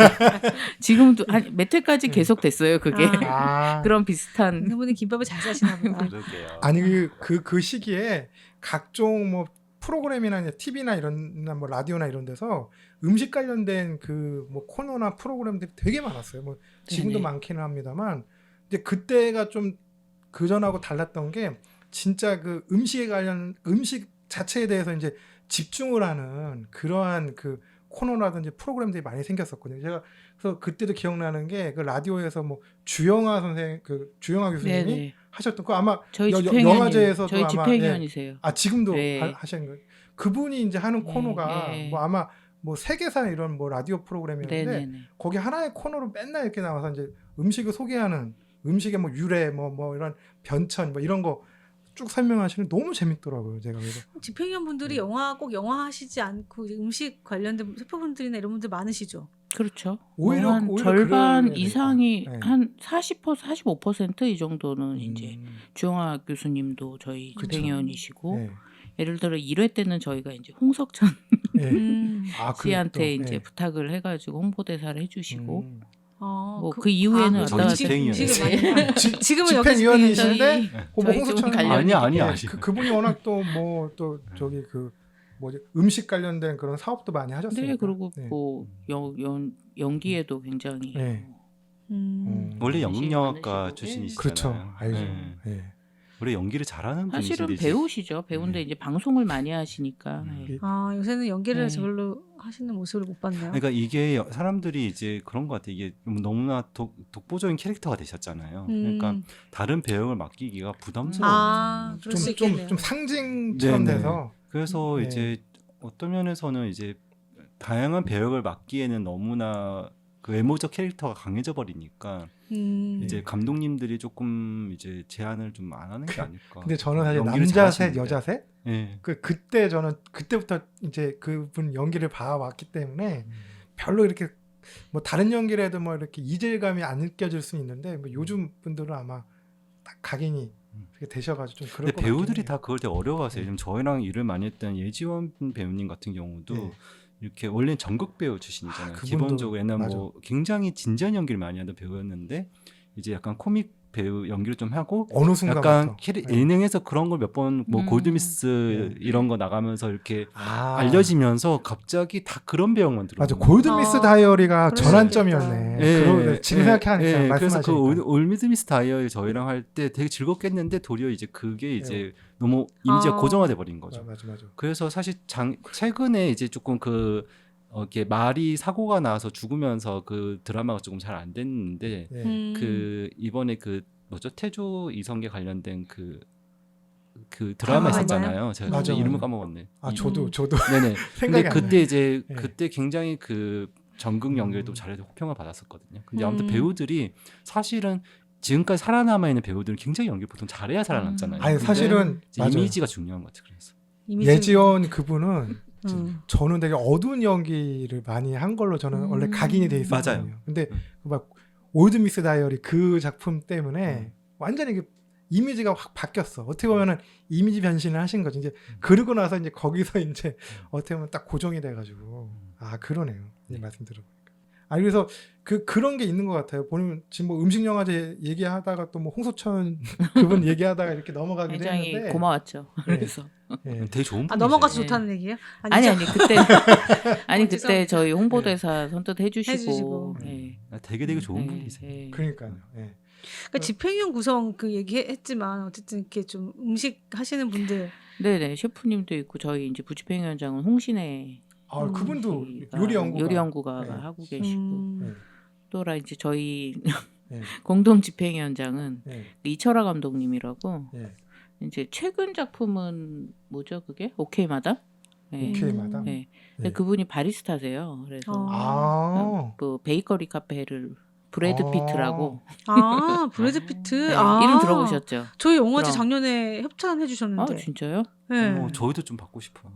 지금도 아니 몇 회까지 계속 됐어요. 그게 아. 그런 비슷한 동생분이 김밥을 잘 싸시나 보다. 그러게요. 아니 그 시기에 각종 뭐 프로그램이나 TV나 이런 뭐 라디오나 이런 데서 음식 관련된 그 뭐 코너나 프로그램들이 되게 많았어요. 뭐 지금도 네네. 많기는 합니다만 이제 그때가 좀 그전하고 달랐던 게 진짜 그 음식에 관련 음식 자체에 대해서 이제 집중을 하는 그러한 그 코너라든지 프로그램들이 많이 생겼었거든요. 제가 그래서 그때도 기억나는 게 그 라디오에서 뭐 주영아 선생 그 주영아 교수님이 네네. 하셨던 거 아마 저희 여- 집행위원 영화제에서도 저희 아마, 집행위원이세요. 아 지금도 네. 하시는 거예요. 그분이 이제 하는 네, 코너가 네. 뭐 아마 뭐 세계사 이런 뭐 라디오 프로그램이었는데 네네네. 거기 하나의 코너로 맨날 이렇게 나와서 이제 음식을 소개하는 음식의 뭐 유래 뭐 이런 변천 뭐 이런 거 쭉 설명하시는 너무 재밌더라고요. 제가 그래서 집행위원 분들이 영화 꼭 영화 하시지 않고 이제 음식 관련된 셰프분들이나 이런 분들 많으시죠. 그렇죠. 오히려- 한 오히려 절반 그래야 이상이 되겠다. 네. 한 45% 이 정도는 이제 음, 주영아 교수님도 저희 그쵸. 집행위원이시고 네. 예를 들어 1회 때는 저희가 이제 홍석천 네. 아, 씨한테 또, 이제 네. 부탁을 해가지고 홍보대사를 해주시고 뭐 그 이후에는 저희 왔다가 집행위원이세요. 지금은 여기 집행위원이신데 집행위원이신데 뭐 저희 홍수천 좀 관련이 아니. 그분이 워낙 또 뭐 또 저기 그 뭐지 음식 관련된 그런 사업도 많이 하셨으니까. 네 그리고 네. 뭐 연기에도 굉장히 네. 원래 관심이 연극영화과 많으시고. 출신이시잖아요. 그렇죠. 알죠. 네. 네. 원래 연기를 잘하는 사실은 분이신데 배우시죠. 배우인데 이제 방송을 많이 하시니까 네. 요새는 연기를 네. 별로 하시는 모습을 못 봤네요. 그러니까 이게 사람들이 이제 그런 것 같아요. 이게 너무나 독보적인 캐릭터가 되셨잖아요. 그러니까 다른 배역을 맡기기가 부담스러워요. 그럴 수 있겠네요. 좀 상징처럼 네네. 돼서 그래서 네. 이제 어떤 면에서는 이제 다양한 배역을 맡기에는 너무나 그 외모적 캐릭터가 강해져 버리니까 이제 감독님들이 조금 이제 제한을 좀 안 하는 게 아닐까. 근데 저는 사실 연기를 남자 셋 잘하시는데. 여자 셋 네. 그때 저는 그때부터 이제 그분 연기를 봐왔기 때문에 별로 이렇게 뭐 다른 연기를 해도 뭐 이렇게 이질감이 안 느껴질 수는 있는데 뭐 요즘 분들은 아마 딱 각인이 그렇게 되셔가지고 좀 그럴 근데 것 같긴 배우들이 해요. 다 그걸 되게 어려워하세요. 지금 저희랑 일을 많이 했던 예지원 배우님 같은 경우도 네. 이렇게 원래 전극 배우 출신이잖아요. 그분도 기본적으로 옛날 맞아. 뭐 굉장히 진지한 연기를 많이 하던 배우였는데 이제 약간 코믹 배우 연기를 좀 하고 어느 약간 순간부터 예능에서 그런 걸 몇 번 뭐 골드미스 네. 이런 거 나가면서 이렇게 아, 알려지면서 갑자기 다 그런 배역만 들어요. 맞아 골든미스 다이어리가 그럴 수 전환점이었네. 지금 생각하니까 그래서 그 말씀하시니까 올미드미스 다이어리 저희랑 할 때 되게 즐겁게 했는데 도리어 이제 그게 이제 너무 이미지가 아. 고정화돼 버린 거죠. 맞아. 그래서 사실 최근에 이제 조금 이렇게 말이 사고가 나서 죽으면서 그 드라마가 조금 잘 안 됐는데 네. 그 이번에 그 뭐죠 태조 이성계 관련된 그 드라마 아, 있었잖아요. 제가 맞아. 이름을 까먹었네. 아 저도 네네. 생각이 근데 안 그때 나요. 이제 네. 그때 굉장히 그 전극 연기를 또 잘해서 호평을 받았었거든요. 근데 아무튼 음. 배우들이 사실은 지금까지 살아남아 있는 배우들은 굉장히 연기 보통 잘해야 살아남잖아요. 아니 근데 사실은 이제 맞아요. 이미지가 중요한 것 같아요. 그래서 예지원 그분은 음. 저는 되게 어두운 연기를 많이 한 걸로 저는 원래 각인이 돼 있었거든요. 맞아요. 근데 막 올드미스 다이어리 그 작품 때문에 완전히 그 이미지가 확 바뀌었어. 어떻게 보면은 이미지 변신을 하신 거죠. 이제 그러고 나서 이제 거기서 이제 어떻게 보면 딱 고정이 돼가지고 아 그러네요. 이 말씀 들어보니까 아니 그래서 그런 게 있는 것 같아요. 보면 지금 뭐 음식 영화제 얘기하다가 또 뭐 홍소천 그분 얘기하다가 이렇게 넘어가기도 굉장히 했는데 고마웠죠. 그래서 예. 되게 좋은 분이세요. 넘어가서 네. 좋다는 얘기예요? 아니 그때 아니 그때 죄송합니다. 저희 홍보대사 선뜻 해주시고. 해주시고 예. 되게 좋은 예, 분이세요. 예. 그러니까요. 예. 그러니까 집행위원 구성 그 얘기했지만 어쨌든 이렇게 좀 음식 하시는 분들 네네 셰프님도 있고 저희 이제 부집행위원장은 홍신혜 아 그분도 씨가 요리 연구가 연구가가 네. 하고 계시고 예. 또라 이제 저희 예. 공동 집행위원장은 예. 이철아 감독님이라고 예. 이제 최근 작품은 뭐죠 그게 오케이마다 네. 오케이마다. 네. 예. 그분이 바리스타세요. 그래서 아. 그 베이커리 카페를 브래드 피트라고 브래드 피트. 네, 아, 이름 들어보셨죠? 저희 영화제 그럼. 작년에 협찬해 아 주셨는데. 진짜요? 네. 저희도 좀 받고 싶어요.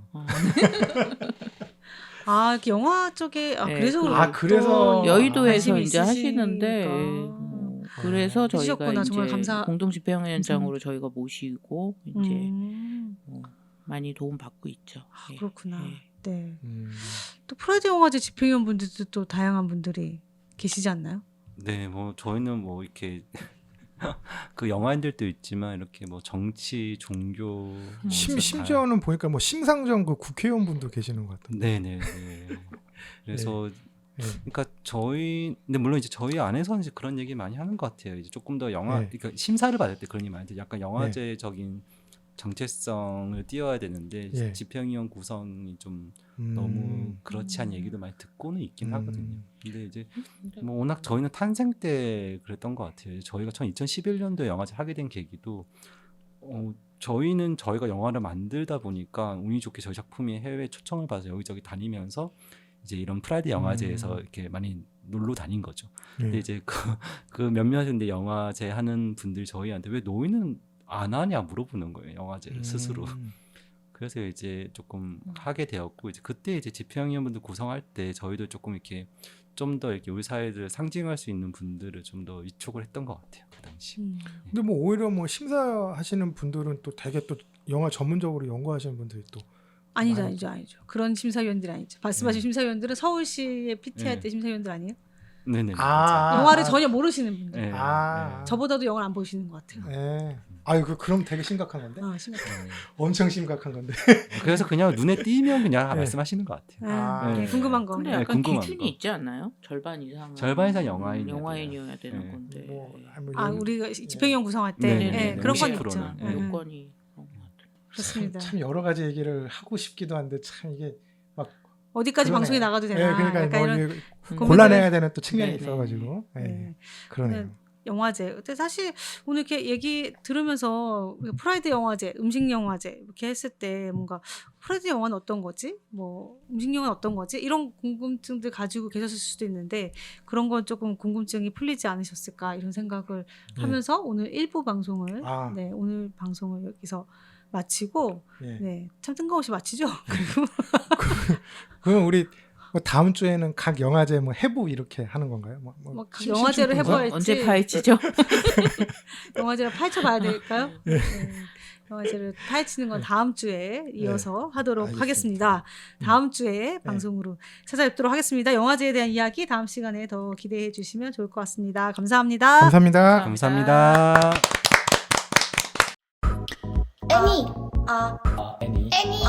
이렇게 영화 쪽에 네, 그래서 그래서 또 여의도에서 관심이 이제 하시는데 있으시니까. 그래서 저희가 해주셨구나. 정말 이제 감사- 공동 집행위원장으로 저희가 모시고 이제 음. 많이 도움 받고 있죠. 예. 그렇구나. 예. 네. 음. 또 프라이드 영화제 집행위원 분들도 또 다양한 분들이 계시지 않나요? 네, 뭐 저희는 뭐 이렇게 그 영화인들도 있지만 이렇게 뭐 정치, 종교, 뭐 심지어는 보니까 뭐 심상정 그 국회의원분도 계시는 것 같은데. 네네. 그래서 네. 그러니까 근데 물론 이제 저희 안에서는 이제 그런 얘기 많이 하는 것 같아요. 이제 조금 더 네. 그러니까 심사를 받을 때 그런 얘기 많이 해요. 약간 영화제적인 정체성을 띄워야 되는데 예. 집행위원 구성이 좀 너무 그렇지 않은 얘기도 많이 듣고는 있긴 하거든요. 근데 이제 뭐 워낙 저희는 탄생 때 그랬던 것 같아요. 저희가 2011년도에 영화제 하게 된 계기도 저희는 저희가 영화를 만들다 보니까 운이 좋게 저희 작품이 해외 초청을 받아서 여기저기 다니면서 이제 이런 프라이드 영화제에서 이렇게 많이 놀러 다닌 거죠. 근데 이제 그 몇몇 근데 영화제 하는 분들 저희한테 왜 노인은 안 하냐 물어보는 거예요. 영화제를 스스로. 그래서 이제 조금 하게 되었고 이제 그때 이제 집행위원분들 구성할 때 저희도 조금 이렇게 좀 더 이렇게 우리 사회를 상징할 수 있는 분들을 좀 더 위촉을 했던 것 같아요. 그 당시. 근데 뭐 오히려 뭐 심사하시는 분들은 또 되게 또 영화 전문적으로 연구하시는 분들이 또 아니죠. 많이- 아니죠. 그런 심사위원들 아니죠. 말씀하신 심사위원들은 서울시의 PT 할 때 심사위원들 아니에요? 네네. 영화를 전혀 모르시는 분들. 네, 아. 저보다도 영화를 안 보시는 것 같아요. 예. 아유 그럼 되게 심각한 건데. 심각해. 엄청 심각한 건데. 그래서 그냥 눈에 띄면 그냥 네. 말씀하시는 것 같아요. 아, 네, 네. 궁금한 거. 근데 네, 약간 궁금한 기준이 거. 있지 않나요? 절반 이상 절반 이상 영화인이어야 영화인이어야 되는 네. 건데 뭐, 우리가 집행위원 구성할 때 네, 네, 그런 건 있죠. 50%는. 네. 요건이 그런 것 같아요. 그렇습니다. 참 여러 가지 얘기를 하고 싶기도 한데 참 이게 어디까지 그러네. 방송에 나가도 되나? 예, 그러니까 약간 뭐 이런 이게 고민들을- 곤란해야 되는 또 측면이 네네. 있어가지고. 예. 네. 그러네요. 영화제. 근데 사실 오늘 이렇게 얘기 들으면서 프라이드 영화제, 음식 영화제 이렇게 했을 때 뭔가 프라이드 영화는 어떤 거지? 뭐 음식 영화는 어떤 거지? 이런 궁금증들 가지고 계셨을 수도 있는데 그런 건 조금 궁금증이 풀리지 않으셨을까 이런 생각을 네. 하면서 오늘 1부 방송을 아. 네, 오늘 방송을 여기서 마치고 예. 네, 참 뜬금없이 마치죠. 그리고 그럼 우리 뭐 다음 주에는 각 영화제 뭐 해부 이렇게 하는 건가요? 뭐 각 영화제를 심층 분석? 해봐야- 언제 파헤치죠? 영화제를 파헤쳐봐야 될까요? 네. 영화제를 파헤치는 건 다음 주에 이어서 하도록 알겠습니다. 하겠습니다. 다음 주에 방송으로 찾아뵙도록 하겠습니다. 영화제에 대한 이야기 다음 시간에 더 기대해 주시면 좋을 것 같습니다. 감사합니다. 감사합니다. 감사합니다. 애니 애니